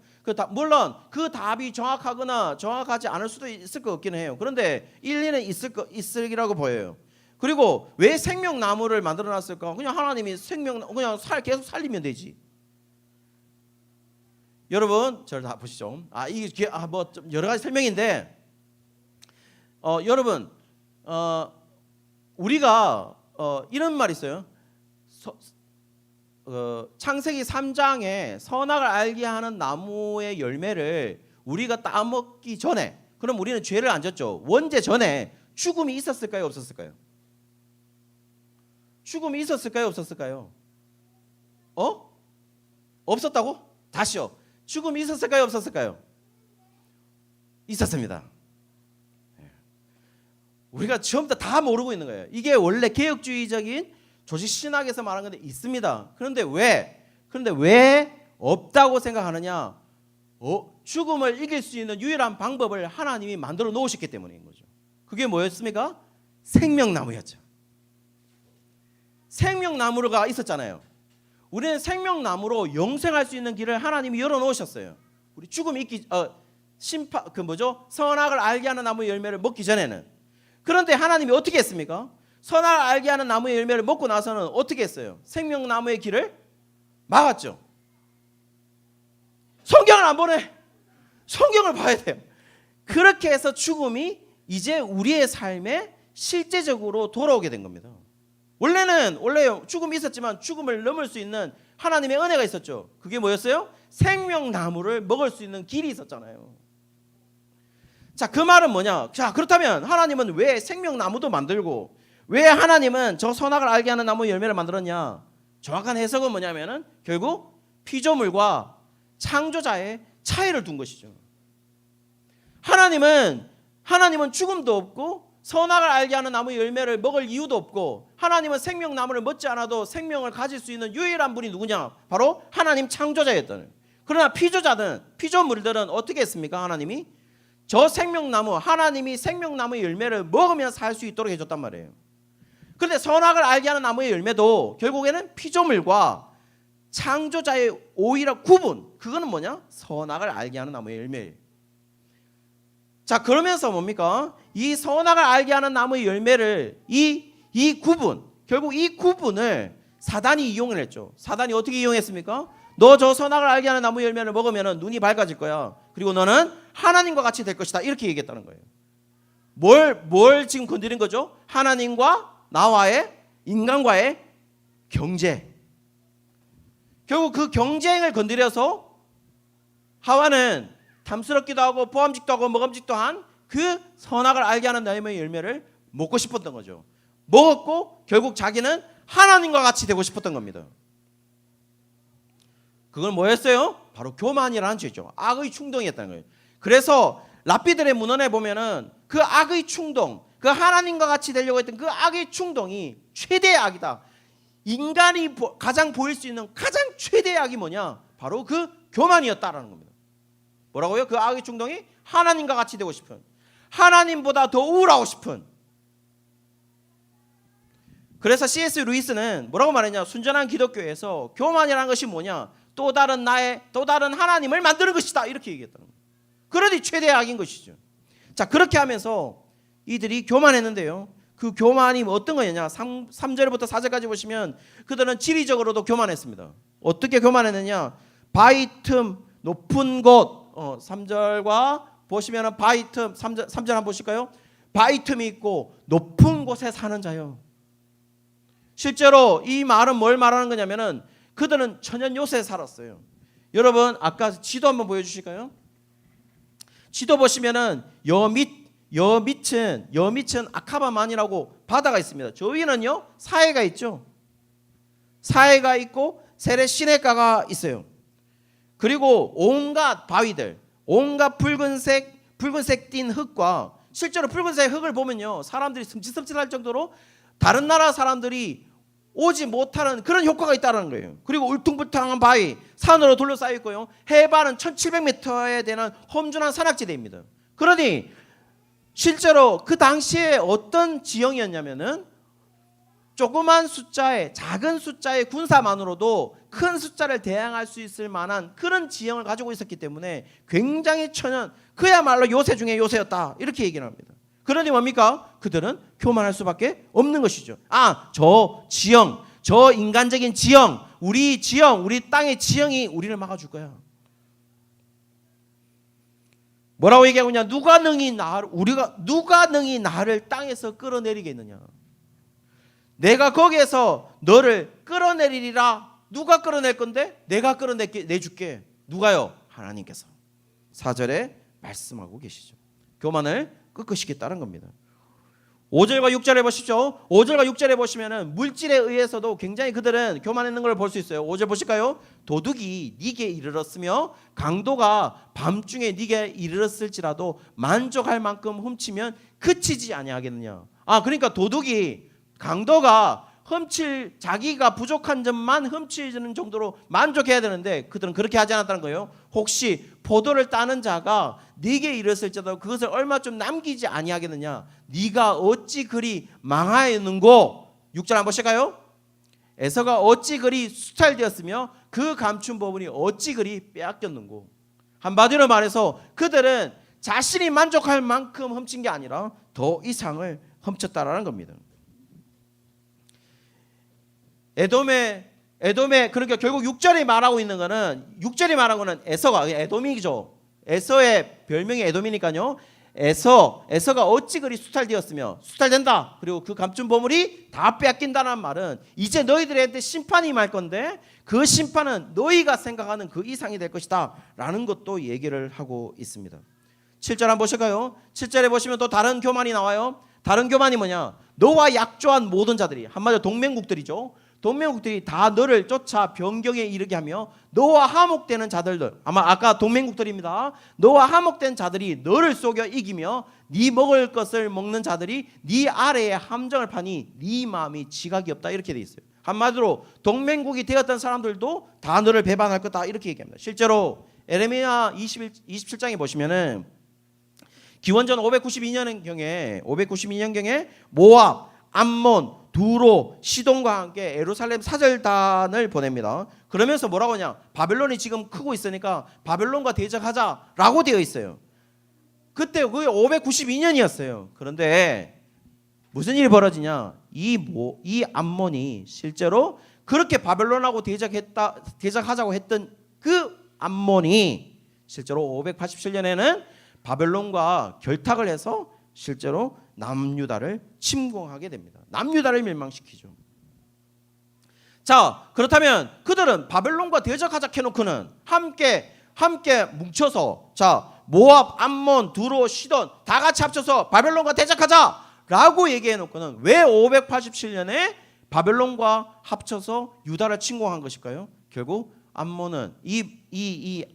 물론 그 답이 정확하거나 정확하지 않을 수도 있을 것 같기는 해요. 그런데 일리는 있으리라고 보여요. 그리고 왜 생명나무를 만들어놨을까? 그냥 하나님이 계속 살리면 되지. 여러분 저를 다 보시죠. 이게 뭐 좀 여러 가지 설명인데 여러분 우리가 이런 말이 있어요. 창세기 3장에 선악을 알게 하는 나무의 열매를 우리가 따먹기 전에 그럼 우리는 죄를 안 졌죠. 원죄 전에 죽음이 있었을까요? 없었을까요? 죽음이 있었을까요? 없었을까요? 없었다고? 다시요. 죽음이 있었을까요? 없었을까요? 있었습니다. 우리가 처음부터 다 모르고 있는 거예요. 이게 원래 개혁주의적인 조직 신학에서 말하는 건데 있습니다. 그런데 왜 없다고 생각하느냐? 죽음을 이길 수 있는 유일한 방법을 하나님이 만들어 놓으셨기 때문인 거죠. 그게 뭐였습니까? 생명나무였죠. 생명나무가 있었잖아요. 우리는 생명나무로 영생할 수 있는 길을 하나님이 열어 놓으셨어요. 우리 죽음이 있기 선악을 알게 하는 나무의 열매를 먹기 전에는. 그런데 하나님이 어떻게 했습니까? 선악을 알게 하는 나무의 열매를 먹고 나서는 어떻게 했어요? 생명나무의 길을 막았죠. 성경을 안 보네. 성경을 봐야 돼요. 그렇게 해서 죽음이 이제 우리의 삶에 실제적으로 돌아오게 된 겁니다. 원래 죽음이 있었지만 죽음을 넘을 수 있는 하나님의 은혜가 있었죠. 그게 뭐였어요? 생명나무를 먹을 수 있는 길이 있었잖아요. 자, 그 말은 뭐냐? 자, 그렇다면 하나님은 왜 생명나무도 만들고 왜 하나님은 저 선악을 알게 하는 나무 열매를 만들었냐? 정확한 해석은 뭐냐면은 결국 피조물과 창조자의 차이를 둔 것이죠. 하나님은 죽음도 없고 선악을 알게 하는 나무 열매를 먹을 이유도 없고 하나님은 생명나무를 먹지 않아도 생명을 가질 수 있는 유일한 분이 누구냐? 바로 하나님 창조자였다는. 그러나 피조물들은 어떻게 했습니까? 하나님이 저 생명나무, 하나님이 생명나무의 열매를 먹으면 살 수 있도록 해줬단 말이에요. 그런데 선악을 알게 하는 나무의 열매도 결국에는 피조물과 창조자의 오히려 구분, 그거는 뭐냐? 선악을 알게 하는 나무의 열매예요. 자, 그러면서 뭡니까? 이 선악을 알게 하는 나무의 열매를 이 구분, 결국 이 구분을 사단이 이용을 했죠. 사단이 어떻게 이용했습니까? 너 저 선악을 알게 하는 나무 열매를 먹으면 눈이 밝아질 거야. 그리고 너는 하나님과 같이 될 것이다. 이렇게 얘기했다는 거예요. 뭘 지금 건드린 거죠? 하나님과 나와의 인간과의 경제. 결국 그 경쟁을 건드려서 하와는 탐스럽기도 하고 보암직도 하고 먹음직도 한 그 선악을 알게 하는 나무의 열매를 먹고 싶었던 거죠. 먹었고 결국 자기는 하나님과 같이 되고 싶었던 겁니다. 그건 뭐였어요? 바로 교만이라는 죄죠. 악의 충동이었다는 거예요. 그래서 랍비들의 문헌에 보면은 그 악의 충동, 그 하나님과 같이 되려고 했던 그 악의 충동이 최대의 악이다. 인간이 가장 보일 수 있는 가장 최대의 악이 뭐냐? 바로 그 교만이었다라는 겁니다. 뭐라고요? 그 악의 충동이 하나님과 같이 되고 싶은, 하나님보다 더 우월하고 싶은. 그래서 C.S. 루이스는 뭐라고 말했냐? 순전한 기독교에서 교만이라는 것이 뭐냐? 또 다른 하나님을 만드는 것이다. 이렇게 얘기했다는 거예요. 그러니 최대의 악인 것이죠. 자, 그렇게 하면서 이들이 교만했는데요. 그 교만이 어떤 거였냐? 3절부터 4절까지 보시면 그들은 지리적으로도 교만했습니다. 어떻게 교만했느냐? 바위 틈 높은 곳, 3절과 보시면 바위 틈, 3절 한번 보실까요? 바위 틈이 있고 높은 곳에 사는 자요. 실제로 이 말은 뭘 말하는 거냐면은 그들은 천연 요새에 살았어요. 여러분 아까 지도 한번 보여주실까요? 지도 보시면은 여밑은 아카바만이라고 바다가 있습니다. 저 위는요 사해가 있죠. 사해가 있고 세레 시내가가 있어요. 그리고 온갖 바위들, 온갖 붉은색 띤 흙과 실제로 붉은색 흙을 보면요 사람들이 섬찟섬찟할 정도로 다른 나라 사람들이 오지 못하는 그런 효과가 있다는 거예요. 그리고 울퉁불퉁한 바위, 산으로 둘러싸여 있고요. 해발은 1700m에 되는 험준한 산악지대입니다. 그러니 실제로 그 당시에 어떤 지형이었냐면은 조그만 숫자의, 작은 숫자의 군사만으로도 큰 숫자를 대항할 수 있을 만한 그런 지형을 가지고 있었기 때문에 굉장히 그야말로 요새 중에 요새였다. 이렇게 얘기를 합니다. 그러니 뭡니까? 그들은 교만할 수밖에 없는 것이죠. 저 지형, 저 인간적인 지형, 우리 땅의 지형이 우리를 막아줄 거야. 뭐라고 얘기하고 있냐? 누가 능히 나를 땅에서 끌어내리겠느냐? 내가 거기에서 너를 끌어내리리라. 누가 끌어낼 건데? 내가 끌어내줄게. 누가요? 하나님께서. 4절에 말씀하고 계시죠. 교만을 꺾으시겠다는 겁니다. 5절과 6절에 보시죠. 5절과 6절에 보시면은 물질에 의해서도 굉장히 그들은 교만했는 걸 볼 수 있어요. 5절 보실까요? 도둑이 네게 이르렀으며 강도가 밤중에 네게 이르렀을지라도 만족할 만큼 훔치면 그치지 아니하겠느냐. 그러니까 강도가 자기가 부족한 점만 훔치는 정도로 만족해야 되는데 그들은 그렇게 하지 않았다는 거예요. 혹시 포도를 따는 자가 네게 이르렀을지라도 그것을 얼마 좀 남기지 아니하겠느냐. 네가 어찌 그리 망하였는고. 6절 한번 보실까요? 에서가 어찌 그리 수탈되었으며 그 감춘 부분이 어찌 그리 빼앗겼는고. 한마디로 말해서 그들은 자신이 만족할 만큼 훔친 게 아니라 더 이상을 훔쳤다라는 겁니다. 에돔의 그러니까 결국 6절이 말하고 있는 거는 에서가 에돔이죠. 에서의 별명이 에돔이니까요. 에서가 어찌 그리 수탈되었으며 수탈된다. 그리고 그 감춘 보물이 다 빼앗긴다는 말은 이제 너희들한테 심판이 임할 건데 그 심판은 너희가 생각하는 그 이상이 될 것이다 라는 것도 얘기를 하고 있습니다. 7절 한번 보실까요? 7절에 보시면 또 다른 교만이 나와요. 다른 교만이 뭐냐? 너와 약조한 모든 자들이, 한마디로 동맹국들이죠. 동맹국들이 다 너를 쫓아 변경에 이르게 하며 너와 화목되는 자들들, 아마 아까 동맹국들입니다. 너와 화목된 자들이 너를 속여 이기며 네 먹을 것을 먹는 자들이 네 아래에 함정을 파니 네 마음이 지각이 없다, 이렇게 돼 있어요. 한마디로 동맹국이 되었던 사람들도 다 너를 배반할 거다, 이렇게 얘기합니다. 실제로 에레미야 27장에 보시면은 기원전 592년경에 모압, 암몬, 두로, 시돈과 함께 예루살렘 사절단을 보냅니다. 그러면서 뭐라고 하냐? 바벨론이 지금 크고 있으니까 바벨론과 대적하자라고 되어 있어요. 그때 그게 592년이었어요. 그런데 무슨 일이 벌어지냐? 이 암몬이 실제로 그렇게 바벨론하고 대적하자고 했던 그 암몬이 실제로 587년에는 바벨론과 결탁을 해서 실제로 남유다를 침공하게 됩니다. 남유다를 멸망시키죠. 자, 그렇다면 그들은 바벨론과 대적하자 해놓고는 함께 뭉쳐서, 자, 모압, 암몬, 두로, 시돈 다 같이 합쳐서 바벨론과 대적하자라고 얘기해놓고는 왜 587년에 바벨론과 합쳐서 유다를 침공한 것일까요? 결국 암몬은 이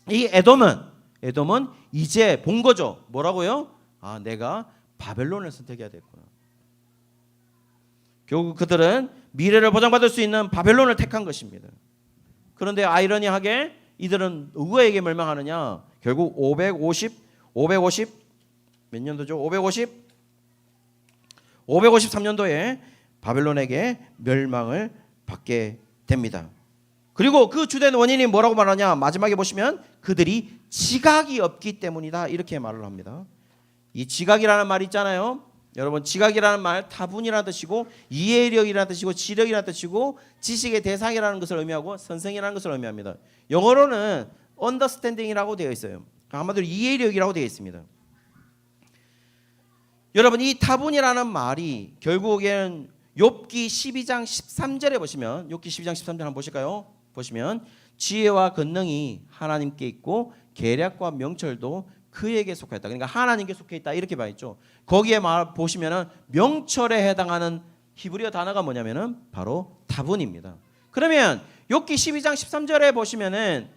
에돔은 이제 본 거죠. 뭐라고요? 아, 내가 바벨론을 선택해야 되겠구나. 결국 그들은 미래를 보장받을 수 있는 바벨론을 택한 것입니다. 그런데 아이러니하게 이들은 누구에게 멸망하느냐? 결국 550 몇 년도죠? 553년도에 바벨론에게 멸망을 받게 됩니다. 그리고 그 주된 원인이 뭐라고 말하냐? 마지막에 보시면 그들이 지각이 없기 때문이다, 이렇게 말을 합니다. 이 지각이라는 말 있잖아요. 여러분, 지각이라는 말 타분이라는 뜻이고 이해력이라는 뜻이고 지력이라는 뜻이고 지식의 대상이라는 것을 의미하고 선생이라는 것을 의미합니다. 영어로는 understanding이라고 되어 있어요. 한마디로 이해력이라고 되어 있습니다. 여러분, 이 타분이라는 말이 결국에는 욥기 12장 13절에 보시면, 욥기 12장 13절 한번 보실까요? 보시면 지혜와 권능이 하나님께 있고 계략과 명철도 그에게 속하였다. 그러니까 하나님께 속해 있다, 이렇게 말했죠. 거기에 말 보시면은 명철에 해당하는 히브리어 단어가 뭐냐면은 바로 타분입니다. 그러면 욥기 12장 13절에 보시면은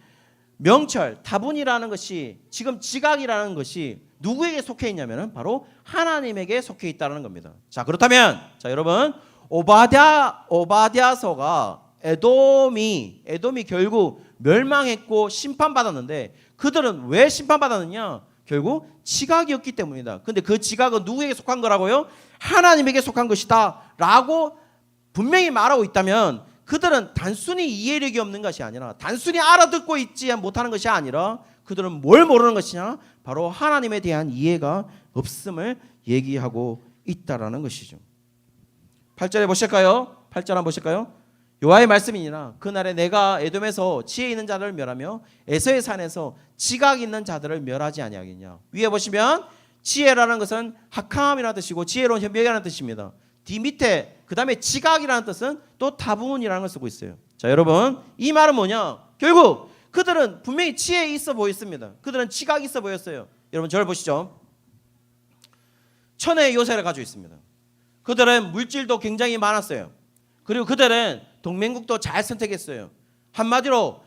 명철, 타분이라는 것이, 지금 지각이라는 것이 누구에게 속해 있냐면은 바로 하나님에게 속해 있다는 겁니다. 자, 그렇다면 자, 여러분, 오바댜서가 에돔이 결국 멸망했고 심판받았는데 그들은 왜 심판받았느냐? 결국 지각이었기 때문이다. 근데 그 지각은 누구에게 속한 거라고요? 하나님에게 속한 것이다 라고 분명히 말하고 있다면, 그들은 단순히 이해력이 없는 것이 아니라, 단순히 알아듣고 있지 못하는 것이 아니라 그들은 뭘 모르는 것이냐? 바로 하나님에 대한 이해가 없음을 얘기하고 있다라는 것이죠. 8절에 보실까요? 8절 한번 보실까요? 여호와의 말씀이니라 그날에 내가 에돔에서 지혜 있는 자들을 멸하며 에서의 산에서 지각 있는 자들을 멸하지 아니하겠냐. 위에 보시면 지혜라는 것은 학함이라는 뜻이고 지혜로운 현명이라는 뜻입니다. 뒤 밑에 그 다음에 지각이라는 뜻은 또 타분이라는 걸 쓰고 있어요. 자, 여러분, 이 말은 뭐냐? 결국 그들은 분명히 지혜 있어 보였습니다. 그들은 지각이 있어 보였어요. 여러분, 저를 보시죠. 천혜의 요새를 가지고 있습니다. 그들은 물질도 굉장히 많았어요. 그리고 그들은 동맹국도 잘 선택했어요. 한마디로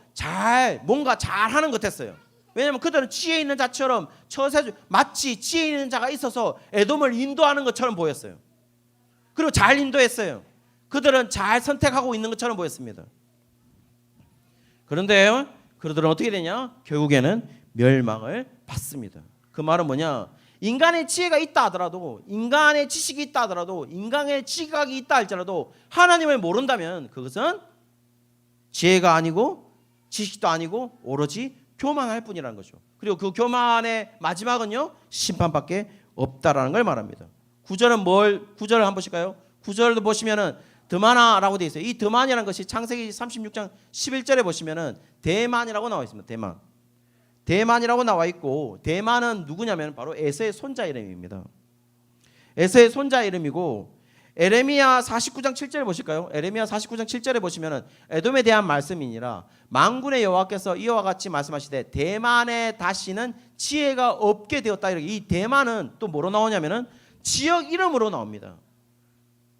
뭔가 잘하는 것 같았어요. 왜냐하면 그들은 지혜 있는 자처럼 마치 지혜 있는 자가 있어서 에돔을 인도하는 것처럼 보였어요. 그리고 잘 인도했어요. 그들은 잘 선택하고 있는 것처럼 보였습니다. 그런데 그들은 어떻게 되냐? 결국에는 멸망을 받습니다. 그 말은 뭐냐? 인간의 지혜가 있다 하더라도, 인간의 지식이 있다 하더라도, 인간의 지각이 있다 할지라도 하나님을 모른다면 그것은 지혜가 아니고 지식도 아니고 오로지 교만할 뿐이라는 거죠. 그리고 그 교만의 마지막은요, 심판밖에 없다라는 걸 말합니다. 9절을 한번 보실까요? 9절도 보시면은 드마나라고 되어 있어요. 이 드만이라는 것이 창세기 36장 11절에 보시면은 대만이라고 나와 있습니다. 대만이라고 나와 있고, 대만은 누구냐면 바로 에서의 손자 이름입니다. 에서의 손자 이름이고, 에레미야 49장 7절에 보실까요? 에레미야 49장 7절에 보시면은 에돔에 대한 말씀이니라 만군의 여호와께서 이와 같이 말씀하시되 대만에 다시는 지혜가 없게 되었다. 이렇게. 이 대만은 또 뭐로 나오냐면은 지역 이름으로 나옵니다.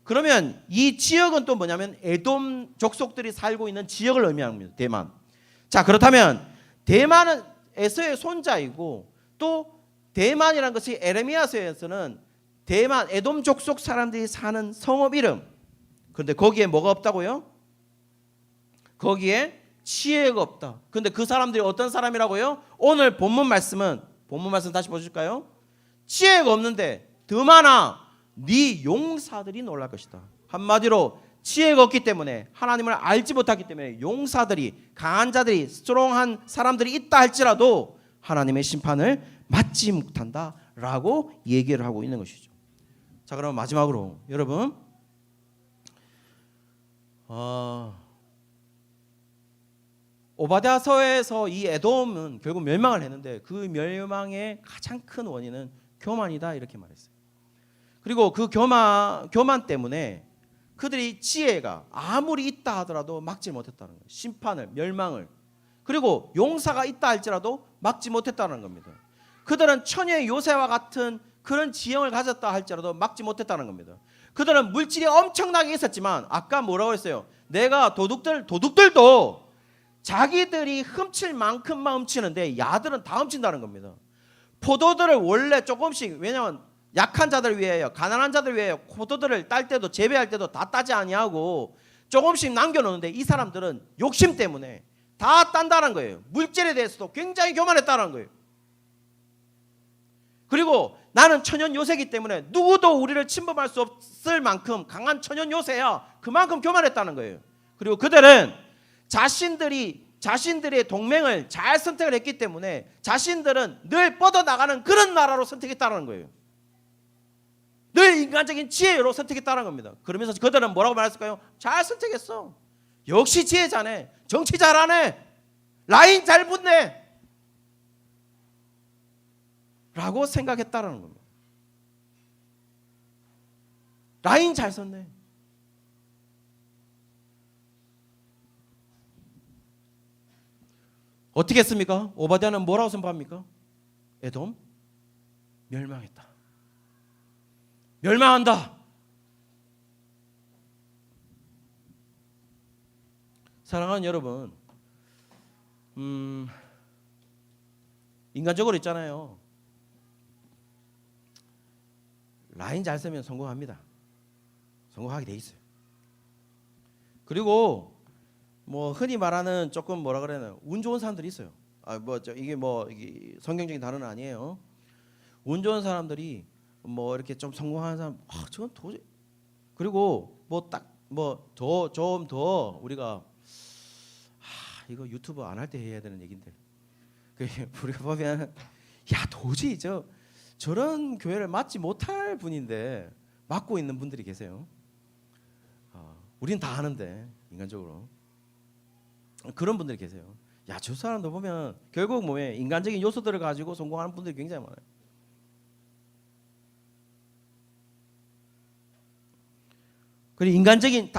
그러면 이 지역은 또 뭐냐면 에돔 족속들이 살고 있는 지역을 의미합니다. 대만. 자, 그렇다면 대만은 에서의 손자이고, 또 대만이라는 것이 에레미야서에서는 대만 에돔 족속 사람들이 사는 성읍 이름. 그런데 거기에 뭐가 없다고요? 거기에 지혜가 없다. 그런데 그 사람들이 어떤 사람이라고요? 오늘 본문 말씀 다시 보실까요? 지혜가 없는데 더 많아 네 용사들이 놀랄 것이다. 한마디로 지혜가 없기 때문에, 하나님을 알지 못하기 때문에 용사들이, 강한 자들이, 스트롱한 사람들이 있다 할지라도 하나님의 심판을 맞지 못한다라고 얘기를 하고 있는 것이죠. 자, 그럼 마지막으로 여러분, 오바댜서에서 이 에돔은 결국 멸망을 했는데 그 멸망의 가장 큰 원인은 교만이다, 이렇게 말했어요. 그리고 그 교만 때문에 그들이 지혜가 아무리 있다 하더라도 막지 못했다는 거예요. 심판을, 멸망을. 그리고 용사가 있다 할지라도 막지 못했다는 겁니다. 그들은 처녀의 요새와 같은 그런 지형을 가졌다 할지라도 막지 못했다는 겁니다. 그들은 물질이 엄청나게 있었지만, 아까 뭐라고 했어요? 내가 도둑들도 자기들이 훔칠 만큼만 훔치는데 야들은 다 훔친다는 겁니다. 포도들을 원래 조금씩, 왜냐하면 약한 자들 위하여, 가난한 자들 위하여 포도들을 딸 때도, 재배할 때도 다 따지 아니하고 조금씩 남겨놓는데, 이 사람들은 욕심 때문에 다 딴다는 거예요. 물질에 대해서도 굉장히 교만했다는 거예요. 그리고 나는 천연 요새이기 때문에 누구도 우리를 침범할 수 없을 만큼 강한 천연 요새야. 그만큼 교만했다는 거예요. 그리고 그들은 자신들의 동맹을 잘 선택을 했기 때문에 자신들은 늘 뻗어나가는 그런 나라로 선택했다는 거예요. 늘 인간적인 지혜로 선택했다는 겁니다. 그러면서 그들은 뭐라고 말했을까요? 잘 선택했어. 역시 지혜자네. 정치 잘하네. 라인 잘 붙네. 라고 생각했다는 겁니다. 라인 잘 썼네. 어떻게 했습니까? 오바댜는 뭐라고 선포합니까? 에돔 멸망했다. 멸망한다. 사랑하는 여러분, 인간적으로 있잖아요. 라인 잘 쓰면 성공합니다. 성공하게 돼 있어요. 그리고 뭐 흔히 말하는 조금 뭐라 그래야 되나, 운 좋은 사람들이 있어요. 이게 성경적인 단어는 아니에요. 운 좋은 사람들이 뭐 이렇게 좀 성공하는 사람, 저건 도저히. 그리고 좀 더 우리가 이거 유튜브 안 할 때 해야 되는 얘긴데, 우리가 보면 도저히 저런 교회를 맡지 못할 분인데 맡고 있는 분들이 계세요. 우린 다 하는데 인간적으로 그런 분들이 계세요. 저 사람도 보면 결국 뭐에 인간적인 요소들을 가지고 성공하는 분들이 굉장히 많아요. 그리고 인간적인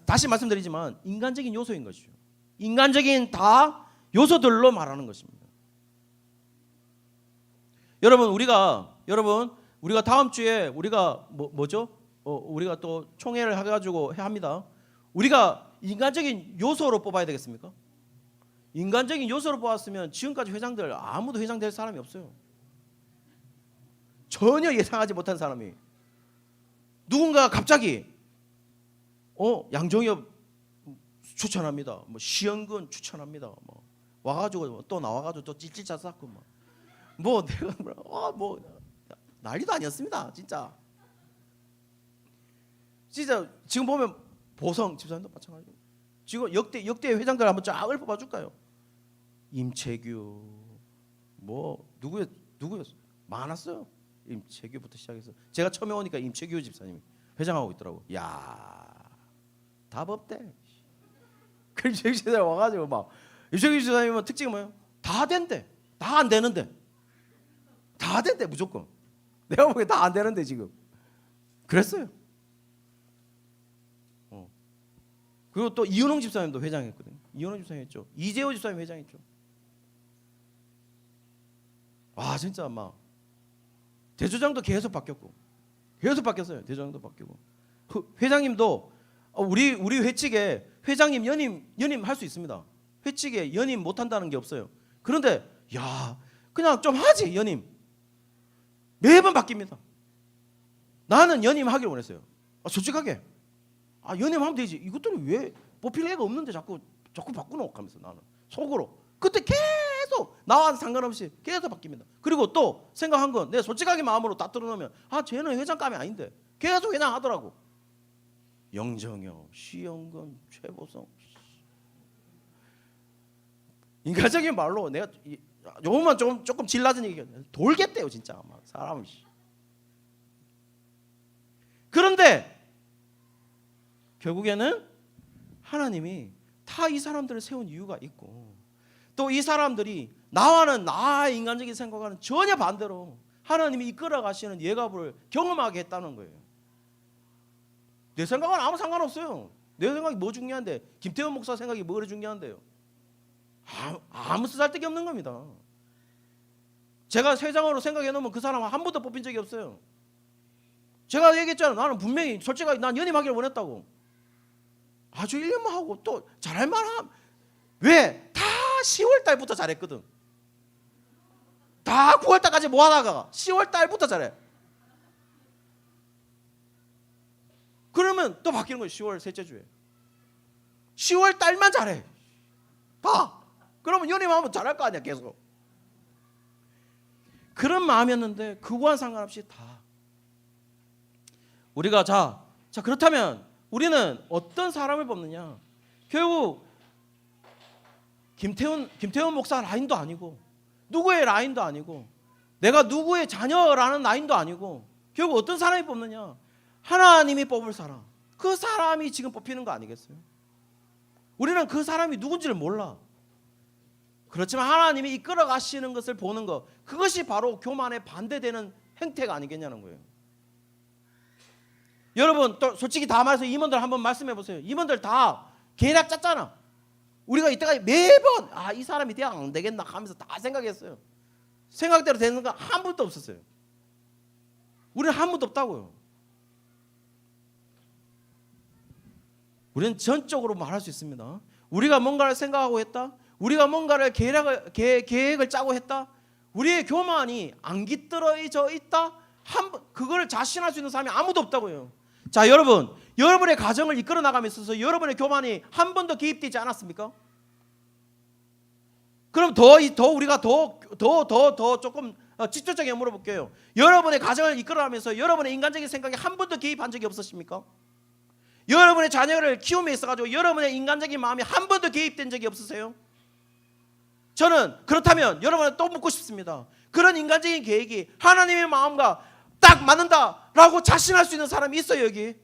다시 말씀드리지만 인간적인 요소인 것이죠. 인간적인 다 요소들로 말하는 것입니다. 여러분 우리가 다음 주에 우리가 우리가 또 총회를 해가지고 합니다. 우리가 인간적인 요소로 뽑아야 되겠습니까? 인간적인 요소로 뽑았으면 지금까지 회장들 아무도 회장 될 사람이 없어요. 전혀 예상하지 못한 사람이 누군가 갑자기 양정엽 추천합니다. 시영근 추천합니다. 와가지고 또 나와가지고 또 찔찔 쌓고 내가 난리도 아니었습니다. 진짜 지금 보면 보성 집사님도 마찬가지고 지금 역대 회장들 한번 쫙 읊어봐줄까요? 임채규 누구였어? 많았어요. 임채규부터 시작해서 제가 처음에 오니까 임채규 집사님이 회장하고 있더라고. 답 없대. 그 임채규 집사님 와가지고 임채규 집사님은 특징이 뭐예요? 다 된대. 다 안 되는데. 다 된대 무조건. 내가 보기엔 다 안 되는데 지금. 그랬어요. 그리고 또 이은홍 집사님도 회장했거든요. 이은홍 집사님 했죠. 이재호 집사님 회장했죠. 와 진짜 막 대조장도 계속 바뀌었고 계속 바뀌었어요. 대조장도 바뀌고 회장님도 우리 회칙에 회장님 연임 할 수 있습니다. 회칙에 연임 못 한다는 게 없어요. 그런데 야 그냥 좀 하지 연임. 매번 바뀝니다. 나는 연임하길 원했어요. 솔직하게 연임하면 되지. 이것들이 왜 뽑힐 애가 없는데 자꾸 바꾸노 하면서 나는 속으로 그때 계속 나와 상관없이 계속 바뀝니다. 그리고 또 생각한 건 내가 솔직하게 마음으로 다 털어놓으면 쟤는 회장감이 아닌데 계속 회장 하더라고. 영정혁, 시영건, 최보성. 인간적인 말로 내가 요것만 조금 질 낮은 얘기가 돌겠대요 진짜 막 사람을. 그런데 결국에는 하나님이 다 이 사람들을 세운 이유가 있고 또 이 사람들이 나와는 나의 인간적인 생각과는 전혀 반대로 하나님이 이끌어 가시는 예가를 경험하게 했다는 거예요. 내 생각은 아무 상관없어요. 내 생각이 뭐 중요한데 김태원 목사 생각이 뭐가 중요한데요. 아무 쓰잘데기 없는 겁니다. 제가 회장으로 생각해 놓으면 그 사람은 한 번도 뽑힌 적이 없어요. 제가 얘기했잖아요. 나는 분명히 솔직하게 난 연임하기를 원했다고. 아주 1년만 하고 또 잘할 만함. 왜? 다 10월 달부터 잘했거든. 다 9월 달까지 모아다가 10월 달부터 잘해. 그러면 또 바뀌는 거예요. 10월 셋째 주에 10월 달만 잘해. 봐. 그러면 연임하면 잘할 거 아니야 계속. 그런 마음이었는데 그거와는 상관없이 다 우리가 자 그렇다면 우리는 어떤 사람을 뽑느냐. 결국 김태훈 목사 라인도 아니고 누구의 라인도 아니고 내가 누구의 자녀라는 라인도 아니고 결국 어떤 사람이 뽑느냐. 하나님이 뽑을 사람. 그 사람이 지금 뽑히는 거 아니겠어요? 우리는 그 사람이 누군지를 몰라. 그렇지만 하나님이 이끌어 가시는 것을 보는 것, 그것이 바로 교만에 반대되는 행태가 아니겠냐는 거예요. 여러분 또 솔직히 다 말해서 임원들 한번 말씀해 보세요. 임원들 다 계략 짰잖아. 우리가 이때까지 매번 이 사람이 대학 안 되겠나 하면서 다 생각했어요. 생각대로 되는 거 한 번도 없었어요. 우리는 한 번도 없다고요. 우리는 전적으로 말할 수 있습니다. 우리가 뭔가를 생각하고 했다. 우리가 뭔가를 계획을 짜고 했다. 우리의 교만이 안 깃들어져 있다. 그걸 자신할 수 있는 사람이 아무도 없다고요. 자, 여러분의 가정을 이끌어 나감에 있어서 여러분의 교만이 한 번도 개입되지 않았습니까? 그럼 우리가 더 조금 직접적인 물어볼게요. 여러분의 가정을 이끌어가면서 여러분의 인간적인 생각에 한 번도 개입한 적이 없으십니까? 여러분의 자녀를 키움에 있어가지고 여러분의 인간적인 마음이 한 번도 개입된 적이 없으세요? 저는 그렇다면 여러분한테 또 묻고 싶습니다. 그런 인간적인 계획이 하나님의 마음과 딱 맞는다라고 자신할 수 있는 사람이 있어요 여기?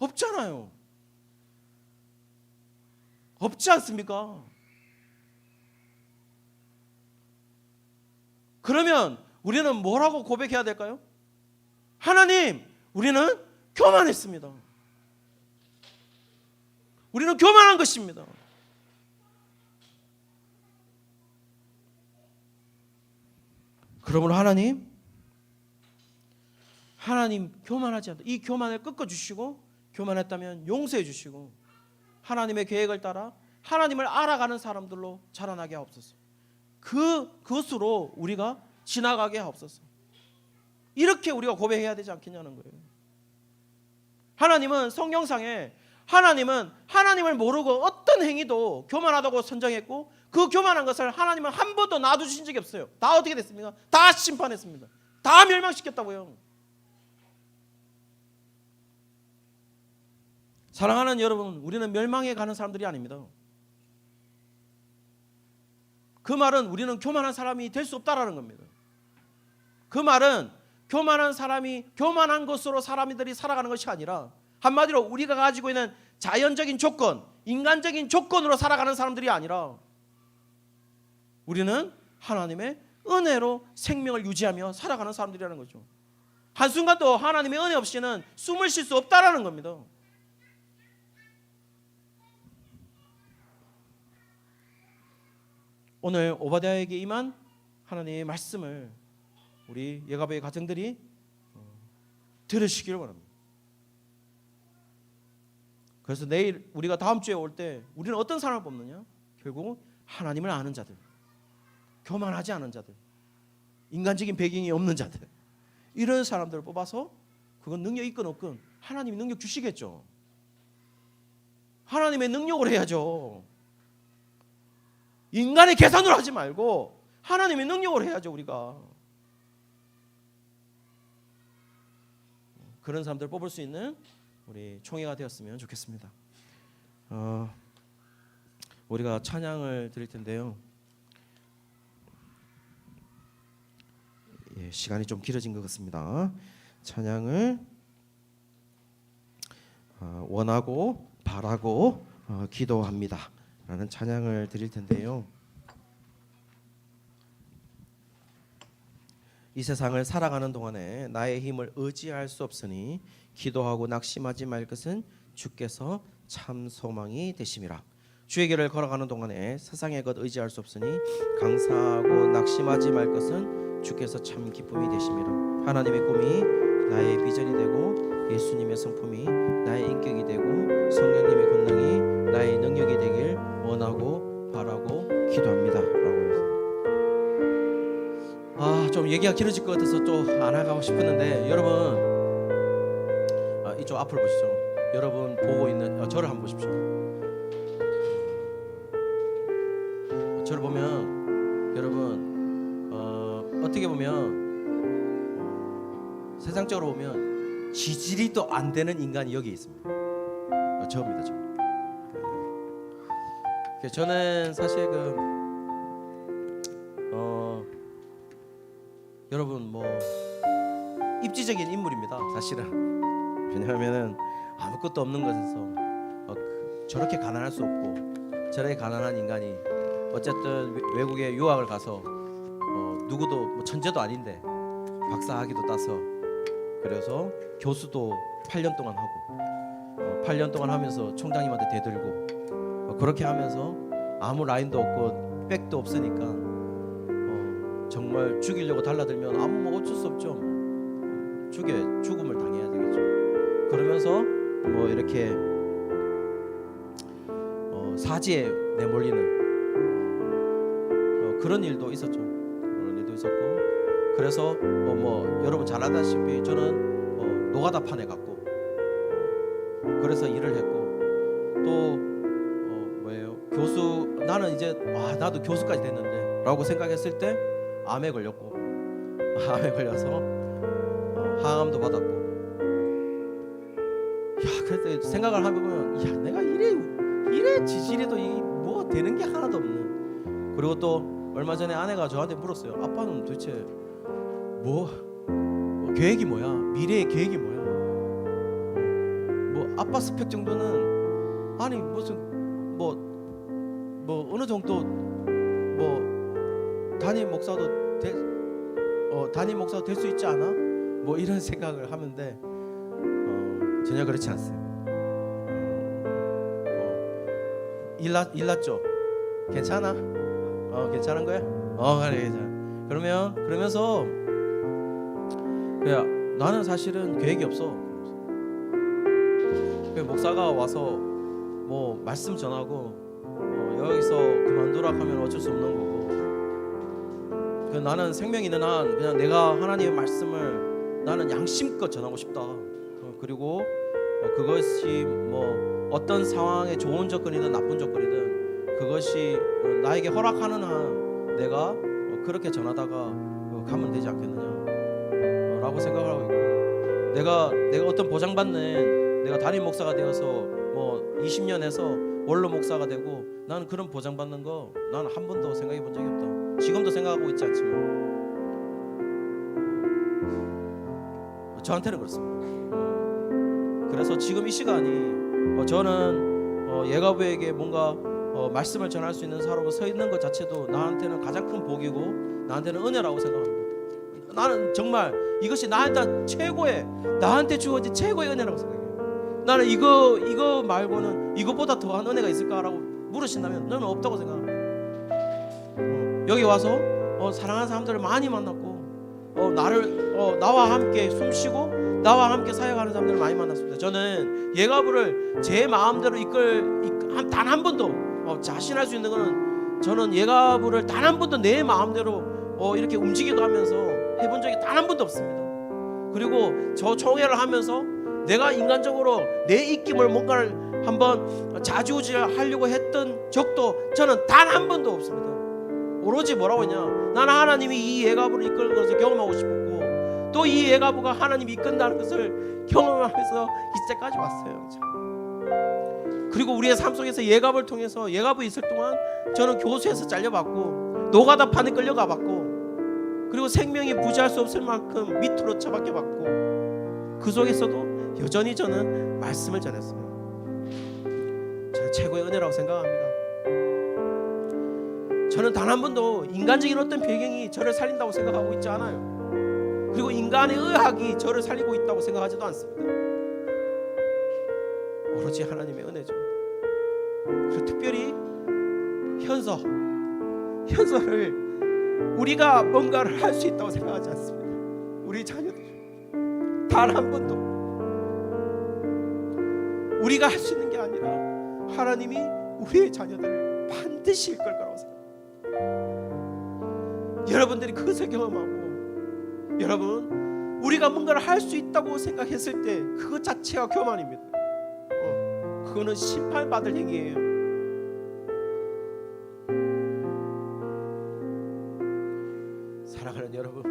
없잖아요. 없지 않습니까? 그러면 우리는 뭐라고 고백해야 될까요? 하나님, 우리는 교만했습니다. 우리는 교만한 것입니다. 그러므로 하나님 교만하지 않다. 이 교만을 꺾어주시고 교만했다면 용서해 주시고 하나님의 계획을 따라 하나님을 알아가는 사람들로 자라나게 하옵소서. 그것으로 우리가 지나가게 하옵소서. 이렇게 우리가 고백해야 되지 않겠냐는 거예요. 하나님은 성경상에 하나님을 모르고 어떤 행위도 교만하다고 선정했고 그 교만한 것을 하나님은 한 번도 놔두신 적이 없어요. 다 어떻게 됐습니까? 다 심판했습니다. 다 멸망시켰다고요. 사랑하는 여러분, 우리는 멸망에 가는 사람들이 아닙니다. 그 말은 우리는 교만한 사람이 될 수 없다라는 겁니다. 그 말은 교만한 사람이 교만한 것으로 사람들이 살아가는 것이 아니라 한마디로 우리가 가지고 있는 자연적인 조건, 인간적인 조건으로 살아가는 사람들이 아니라 우리는 하나님의 은혜로 생명을 유지하며 살아가는 사람들이라는 거죠. 한순간도 하나님의 은혜 없이는 숨을 쉴 수 없다라는 겁니다. 오늘 오바댜에게 임한 하나님의 말씀을 우리 예가베의 가정들이 들으시기를 바랍니다. 그래서 내일 우리가 다음 주에 올 때 우리는 어떤 사람을 뽑느냐? 결국 하나님을 아는 자들, 교만하지 않은 자들, 인간적인 배경이 없는 자들, 이런 사람들을 뽑아서, 그건 능력 있건 없건 하나님이 능력 주시겠죠. 하나님의 능력으로 해야죠. 인간의 계산으로 하지 말고 하나님의 능력으로 해야죠. 우리가 그런 사람들을 뽑을 수 있는 우리 총회가 되었으면 좋겠습니다. 우리가 찬양을 드릴 텐데요. 시간이 좀 길어진 것 같습니다. 찬양을 원하고 바라고 기도합니다 라는 찬양을 드릴 텐데요. 이 세상을 살아가는 동안에 나의 힘을 의지할 수 없으니 기도하고 낙심하지 말 것은 주께서 참 소망이 되심이라. 주의 길을 걸어가는 동안에 세상의 것 의지할 수 없으니 강사하고 낙심하지 말 것은 주께서 참 기쁨이 되심이라. 하나님의 꿈이 나의 비전이 되고 예수님의 성품이 나의 인격이 되고 성령님의 권능이 나의 능력이 되길 원하고 바라고 기도합니다 라고 해서 좀 얘기가 길어질 것 같아서 좀 안 나가고 싶었는데, 여러분 이쪽 앞을 보시죠. 여러분 보고 있는 저를 한번 보십시오. 저를 보면 여러분 어떻게 보면 세상적으로 보면 지질이도 안 되는 인간이 여기 있습니다. 저입니다. 저는 사실 여러분 뭐 입지적인 인물입니다. 사실은. 왜냐하면은 아무것도 없는 것에서 저렇게 가난할 수 없고 저렇게 가난한 인간이 어쨌든 외국에 유학을 가서 누구도 뭐 천재도 아닌데 박사학위도 따서, 그래서 교수도 8년 동안 하고 8년 동안 하면서 총장님한테 대들고 그렇게 하면서 아무 라인도 없고 백도 없으니까 정말 죽이려고 달라들면 아무 뭐 어쩔 수 없죠. 죽음을 당해야 되겠죠. 그러면서 뭐 이렇게 사지에 내몰리는 그런 일도 있었죠. 그런 일도 있었고, 그래서 뭐 여러분 잘 아다시피 저는 노가다판에 갔고 그래서 일을 했고, 또 뭐예요? 교수, 나는 이제 나도 교수까지 됐는데 라고 생각했을 때 암에 걸렸고, 암에 걸려서 항암도 받았고, 그때 생각을 해보면 내가 이래 지질이도 뭐 되는 게 하나도 없는. 그리고 또 얼마 전에 아내가 저한테 물었어요. 아빠는 도대체 뭐 계획이 뭐야? 미래의 계획이 뭐야? 뭐 아빠 스펙 정도는 아니 무슨 뭐 어느 정도 뭐 담임 목사도 될 수 있지 않아? 뭐 이런 생각을 하는데 전혀 그렇지 않습니다. 일났죠? 괜찮아? 괜찮은 거야? 그래 괜찮아. 그러면서 그냥 나는 사실은 계획이 없어. 그 목사가 와서 뭐 말씀 전하고 여기서 그만두라 하면 어쩔 수 없는 거고, 나는 생명 있는 한 그냥 내가 하나님의 말씀을 나는 양심껏 전하고 싶다. 그리고 그것이 뭐 어떤 상황에 좋은 조건이든 나쁜 조건이든 그것이 나에게 허락하는 한 내가 그렇게 전하다가 가면 되지 않겠느냐 라고 생각을 하고 있고, 내가 어떤 보장받는, 내가 담임 목사가 되어서 뭐 20년 해서 원로 목사가 되고 나는 그런 보장받는 거 나는 한 번도 생각해 본 적이 없다. 지금도 생각하고 있지 않지만 저한테는 그렇습니다. 그래서 지금 이 시간이 저는 예가부에게 뭔가 말씀을 전할 수 있는 사람으로 서 있는 것 자체도 나한테는 가장 큰 복이고 나한테는 은혜라고 생각합니다. 나는 정말 이것이 나한테 주어진 최고의 은혜라고 생각해요. 나는 이거 말고는 이것보다 더한 은혜가 있을까라고 물으신다면 저는 없다고 생각합니다. 여기 와서 사랑하는 사람들을 많이 만났고 나와 함께 숨쉬고 나와 함께 사역하는 사람들을 많이 만났습니다. 저는 예가부를 제 마음대로 단 한 번도 자신할 수 있는 거는 저는 예가부를 단 한 번도 내 마음대로 이렇게 움직이고 하면서 해본 적이 단 한 번도 없습니다. 그리고 저 총회를 하면서 내가 인간적으로 내 입김을 뭔가를 한번 좌지우지하려고 했던 적도 저는 단 한 번도 없습니다. 오로지 뭐라고 했냐, 나는 하나님이 이 예가부를 이끌는 것을 경험하고 싶었고 또 이 예가부가 하나님이 이끈다는 것을 경험하면서 이때까지 왔어요. 그리고 우리의 삶 속에서 예가부를 통해서 예가부 있을 동안 저는 교수에서 잘려봤고 노가다 판에 끌려가봤고 그리고 생명이 부지할 수 없을 만큼 밑으로 처박혀봤고 그 속에서도 여전히 저는 말씀을 전했어요. 저는 최고의 은혜라고 생각합니다. 저는 단 한 번도 인간적인 어떤 배경이 저를 살린다고 생각하고 있지 않아요. 그리고 인간의 의학이 저를 살리고 있다고 생각하지도 않습니다. 오로지 하나님의 은혜죠. 그리고 특별히 현서를 우리가 뭔가를 할 수 있다고 생각하지 않습니다. 우리 자녀들 단 한 번도 우리가 할 수 있는 게 아니라 하나님이 우리의 자녀들을 반드시 이끌 거라고 생각합니다. 여러분들이 그것을 경험하고 여러분 우리가 뭔가를 할 수 있다고 생각했을 때 그것 자체가 교만입니다. 그거는 심판받을 행위예요. 사랑하는 여러분,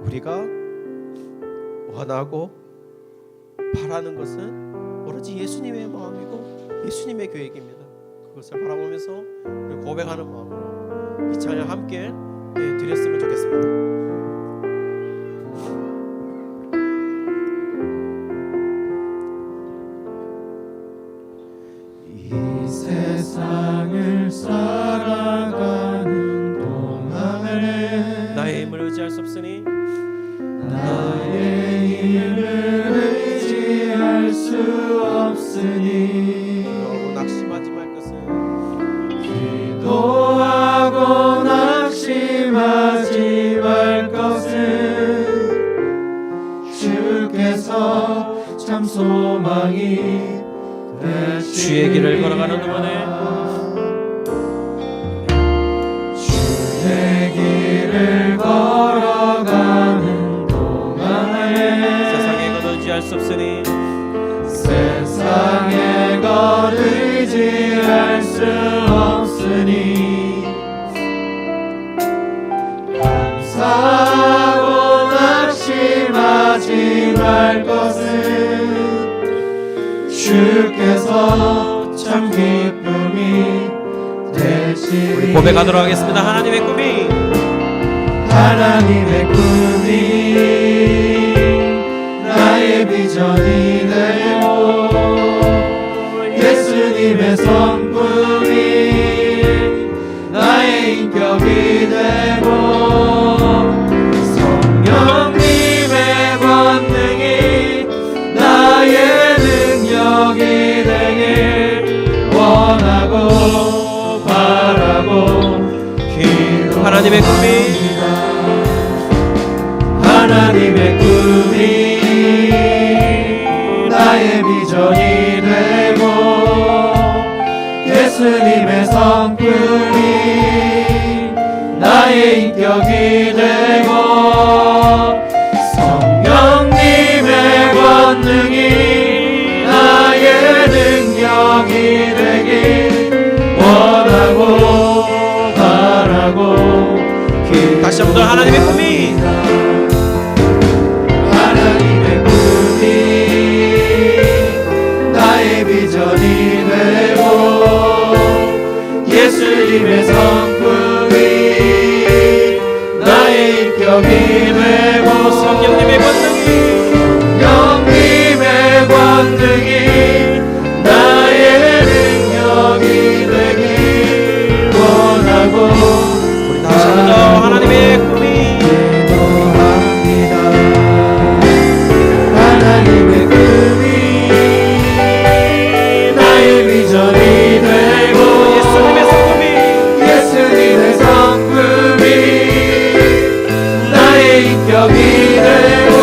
우리가 원하고 바라는 것은 오로지 예수님의 마음이고 예수님의 계획입니다. 그것을 바라보면서 고백하는 마음으로 이 찬양 함께 드렸으면 좋겠습니다. 세상을 살아가는 동안에 나의 힘을 의지할 수 없으니 나의 힘을 의지할 수 없으니 낙심하지 말 것은 기도하고 낙심하지 말 것은 주께서 참 소망이 주의 길을 걸어가는 동안에 주의 길을 걸어가는 동안에 세상의 것 의지할 수 없으니 세상의 것 의지할 수 없으니 감사하고 낙심하지 말 것은 주께서 참 기쁨이 되시니 우리 고백하도록 하겠습니다. 하나님의 꿈이 나의 비전이 되고 예수님의 성품이 나의 인격이 되고 성령님의 권능이 나의 능력이 되길 원하고 바라고 하나님의 꿈이 하나님의 꿈이 나의 비전이 되고 예수님의 성품이 나의 인격이 되고 성령님의 권능이 나의 능력이 되길 원하고 바라고 다시 한번 더 하나님의 꿈이 하나님의 꿈이 나의 비전이 되고 예수님의 성품이 나의 인격이 되고 성령님의 권능이 나의 비전이 되고 예수님의 성품이 나의 인격이 되고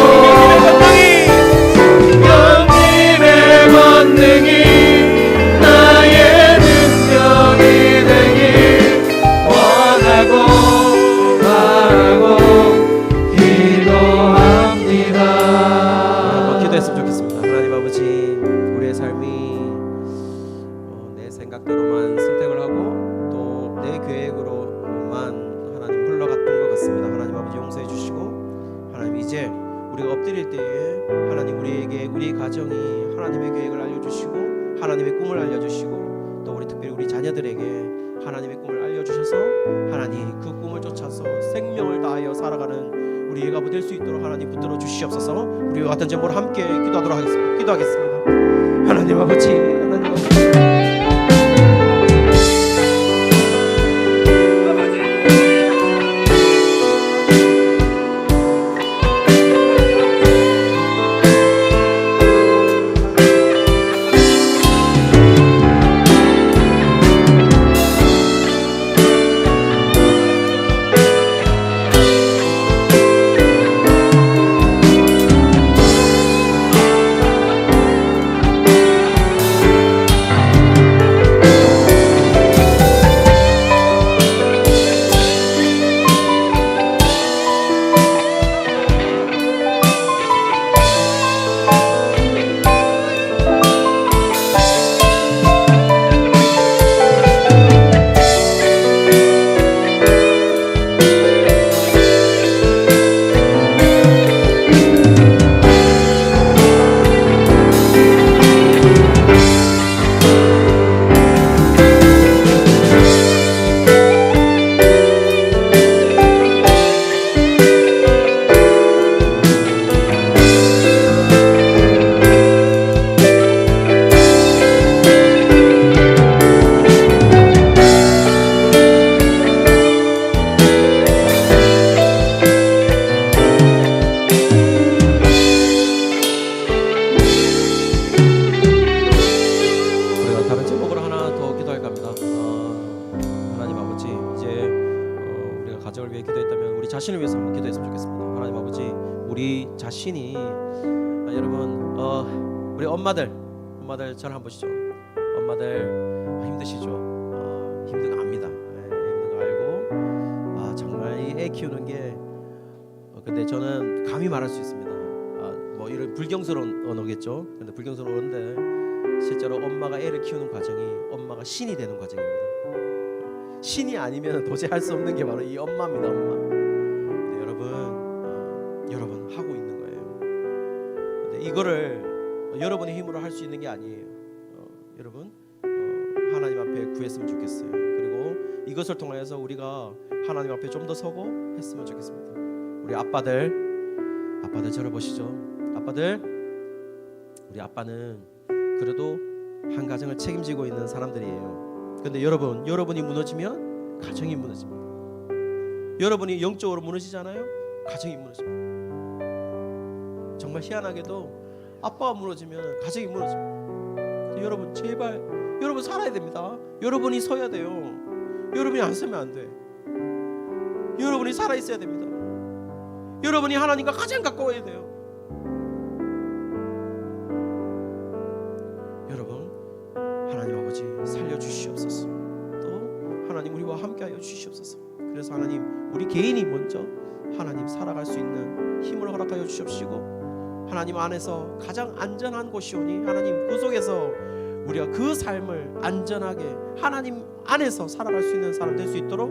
성령님의 권능이 나의 능력이 되길 원하고 바라고 기도합니다. 한번 기도했으면 좋겠습니다. 하나님 아버지, 우리의 삶이 내 생각대로만 선택을 하고 또 내 계획으로만 하나님 흘러갔던 것 같습니다. 하나님 아버지 용서해 주시고, 하나님 이제 우리가 엎드릴 때에 하나님 우리에게 우리 가정이 하나님의 계획을 알려주시고 하나님의 꿈을 알려주시고 또 우리 특별히 우리 자녀들에게 하나님의 꿈을 알려주셔서 하나님 그 꿈을 쫓아서 생명을 다하여 살아가는 우리 애가 될 수 있도록 하나님 붙들어 주시옵소서. 우리와 같은 제목으로 함께 기도하겠습니다. 하나님 아버지, 하나님 아버지. 자신을 위해서 한번 기도했으면 좋겠습니다. 하나님 아버지, 우리 자신이 여러분 우리 엄마들 저를 한번 보시죠. 엄마들 힘드시죠? 힘든 거 압니다. 힘든 거 알고 정말 이 애 키우는 게 근데 저는 감히 말할 수 있습니다. 뭐 이런 불경스러운 언어겠죠. 근데 불경스러운 언어인데 실제로 엄마가 애를 키우는 과정이 엄마가 신이 되는 과정입니다. 신이 아니면 도저히 할 수 없는 게 바로 이 엄마입니다. 엄마. 근데 여러분 하고 있는 거예요. 근데 이거를 여러분의 힘으로 할 수 있는 게 아니에요. 여러분 하나님 앞에 구했으면 좋겠어요. 그리고 이것을 통해서 우리가 하나님 앞에 좀 더 서고 했으면 좋겠습니다. 우리 아빠들 저를 보시죠. 아빠들, 우리 아빠는 그래도 한 가정을 책임지고 있는 사람들이에요. 근데 여러분이 무너지면 가정이 무너집니다. 여러분이 영적으로 무너지잖아요. 가정이 무너집니다. 정말 희한하게도 아빠가 무너지면 가정이 무너집니다. 여러분 제발 여러분 살아야 됩니다. 여러분이 서야 돼요. 여러분이 안 서면 안 돼. 여러분이 살아 있어야 됩니다. 여러분이 하나님과 가장 가까워야 돼요. 여러분 하나님 아버지 살려주시옵소서. 또 하나님 우리와 함께하여 주시옵소서. 그래서 하나님 우리 개인이 먼저 하나님 살아갈 수 있는 힘을 허락하여 주시옵시고 하나님 안에서 가장 안전한 곳이오니 하나님 그 속에서 우리가 그 삶을 안전하게 하나님 안에서 살아갈 수 있는 사람 될 수 있도록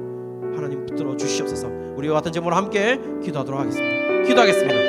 하나님 붙들어 주시옵소서. 우리와 같은 제목으로 함께 기도하도록 하겠습니다. 기도하겠습니다.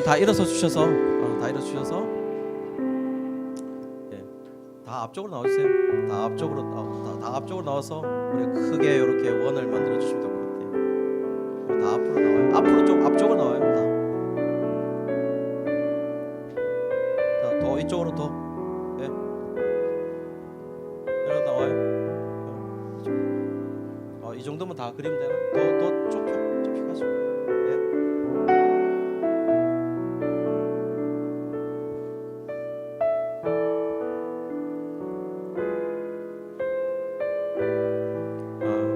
다 일어서 주셔서 다 일어서 주셔서 예, 다 앞쪽으로 나와주세요. 다 앞쪽으로 다 앞쪽으로 나와서 우리 크게 이렇게 원을 만들어 주시면 될 것 같아요. 다 앞으로 나와요. 앞으로 좀 앞쪽으로 나와요. 더 이쪽으로 더 예. 이렇게 나와요. 이 정도면 다 그리면 되나? 더 좁혀 가지고 예.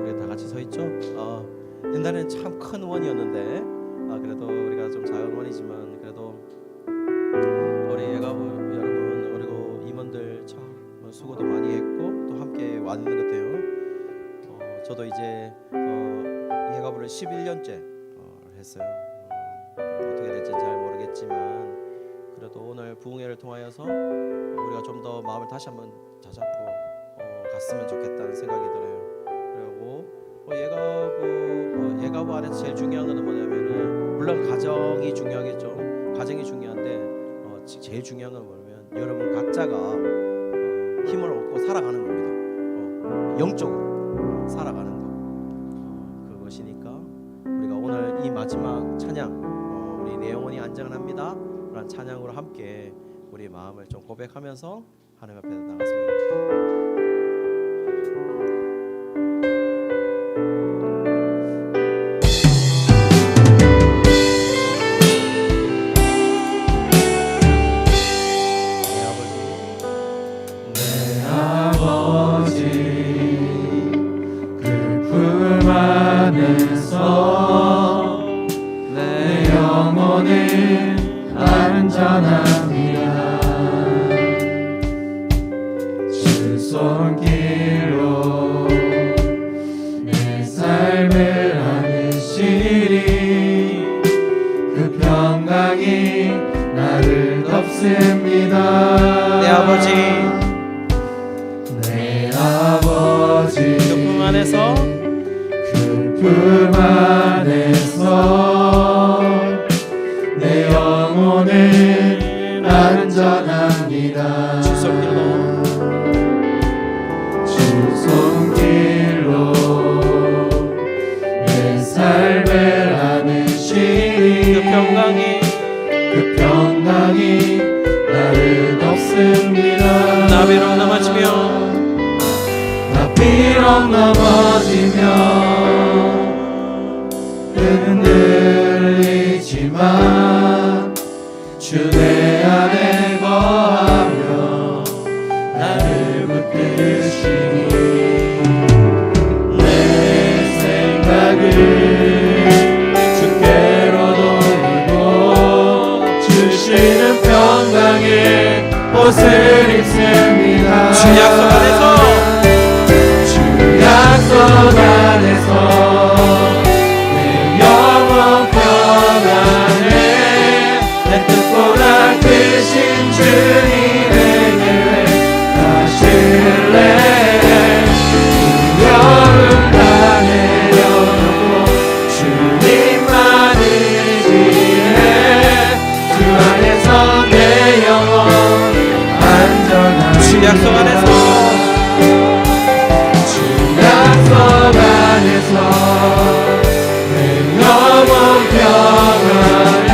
우리 다 같이 서 있죠? 옛날에는 참 큰 원이었는데 그래도 우리가 좀 작은 원이지만 그래도 우리 예가부 여러분 그리고 임원들 참 수고도 많이 했고 또 함께 왔는 것 같아요. 저도 이제 예가부를 11년째 했어요. 어떻게 될지는 잘 모르겠지만 그래도 오늘 부흥회를 통하여서 우리가 좀 더 마음을 다시 한번 다잡고 갔으면 좋겠다는 생각이 들어요. 그리고 예가부 안에서 제일 중요한 것은 뭐냐면은 물론 가정이 중요하겠죠. 가정이 중요한데 제일 중요한 건 뭐냐면 여러분 각자가 힘을 얻고 살아가는 겁니다. 영적으로 살아가는 거 그것이니까 우리가 오늘 이 마지막 찬양 우리 내 영혼이 안전합니다 라는 찬양으로 함께 우리 마음을 좀 고백하면서 하나님 앞에 나갔습니다. 내 영혼은 안전합니다. 주 손길로 내 삶을 안으시니 그 평강이 나를 덮습니다. 내 아버지 내 아버지 그 품 안에서 품 안에서 내 영혼은 안전합니다. 주 손길로 내 삶을 안으시니 그 평강이 나를 덮습니다. 나 비록 넘어지며 흔들리지만 주 내 안에 거하며 나를 붙드시니 내 생각을 주께로 돌리고 주시는 평강의 옷을 입습니다. 주 약속 안에서 내 영혼 평안해 내 뜻보다 크신 주님에게 가실래 두려움 다 내려놓고 주님만 의지해 주 안에서 내 영혼 안전한 주 약속 안에서 내 영혼 평안해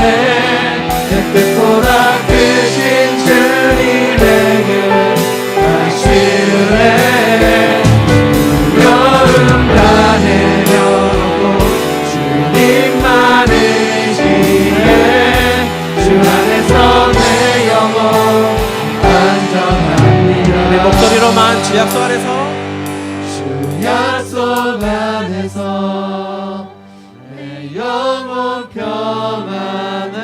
내 뜻보다 크신 주님에게 가실래 두려움 다 내려놓고 주님만 의지해 주 안에서 내 영혼 안전합니다. 내 목소리로만 주 약속 안에서 약속 안에서 내 영혼 평안해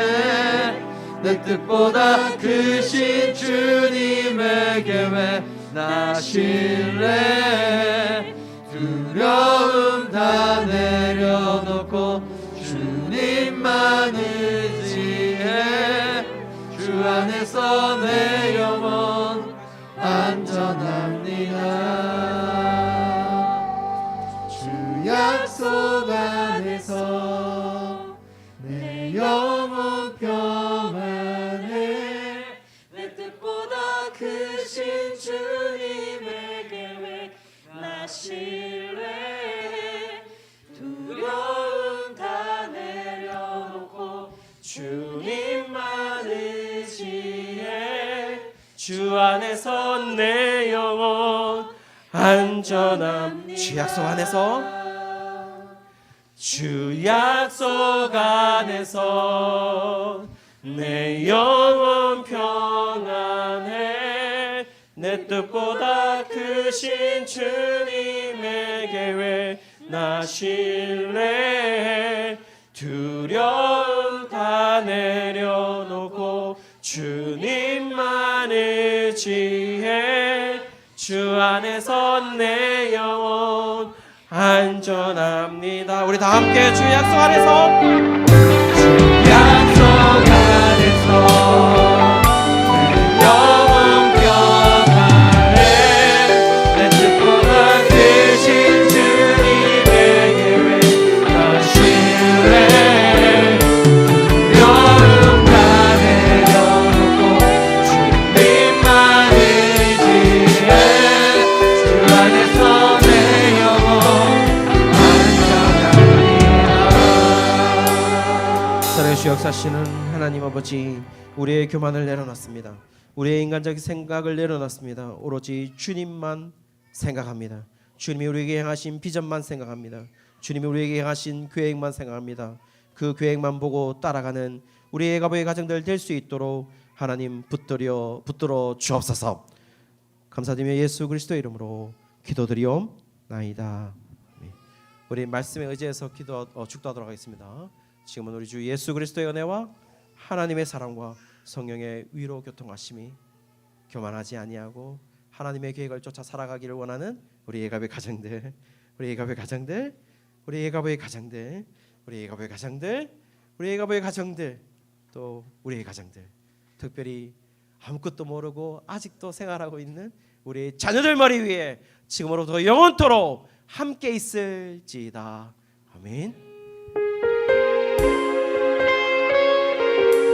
내 뜻보다 크신 주님에게 왜 나실래 두려움 다 내려놓고 주님만 의지해 주 안에서 내 영혼 안전합니다. 약속 안에서 내 영혼 평안해 크신 주님의 계획 나 신뢰해 두려움 다 내려놓고 주님만 의지해 주 안에서 내 영혼 안전함 주 약속 안에서 주 약속 안에서 내 영혼 평안해 내 뜻보다 크신 주님의 계획 나 신뢰해 두려움 다 내려놓고 주님만 의지해 주 안에서 내 영혼 안전합니다. 우리 다 함께 주 약속 안에서 약속 안에서 내 영혼 평안해 내 뜻보다 크신 주님의 계획 나 신뢰해 두려움 다 내려놓고 주님만 의지해 주 안에서 내 영혼 살아계시 역사하시는 하나님 아버지, 우리의 교만을 내려놨습니다. 우리의 인간적인 생각을 내려놨습니다. 오로지 주님만 생각합니다. 주님이 우리에게 행하신 비전만 생각합니다. 주님이 우리에게 행하신 계획만 생각합니다. 그 계획만 보고 따라가는 우리 애가부의 가정들 될 수 있도록 하나님 붙들어 주옵소서. 감사드리며 예수 그리스도의 이름으로 기도드리옵나이다. 우리 말씀에 의지해서 축도하도록 하겠습니다. 지금은 우리 주 예수 그리스도의 은혜와 하나님의 사랑과 성령의 위로 교통하심이 교만하지 아니하고 하나님의 계획을 쫓아 살아가기를 원하는 우리 예가부의 가정들, 우리 예가부의 가정들, 우리 예가부의 가정들, 우리 예가부의 가정들, 우리 예가부의 가정들, 또 우리의 가정들, 특별히 아무것도 모르고 아직도 생활하고 있는 우리 자녀들 머리 위에 지금으로부터 영원토록 함께 있을지다. 아멘.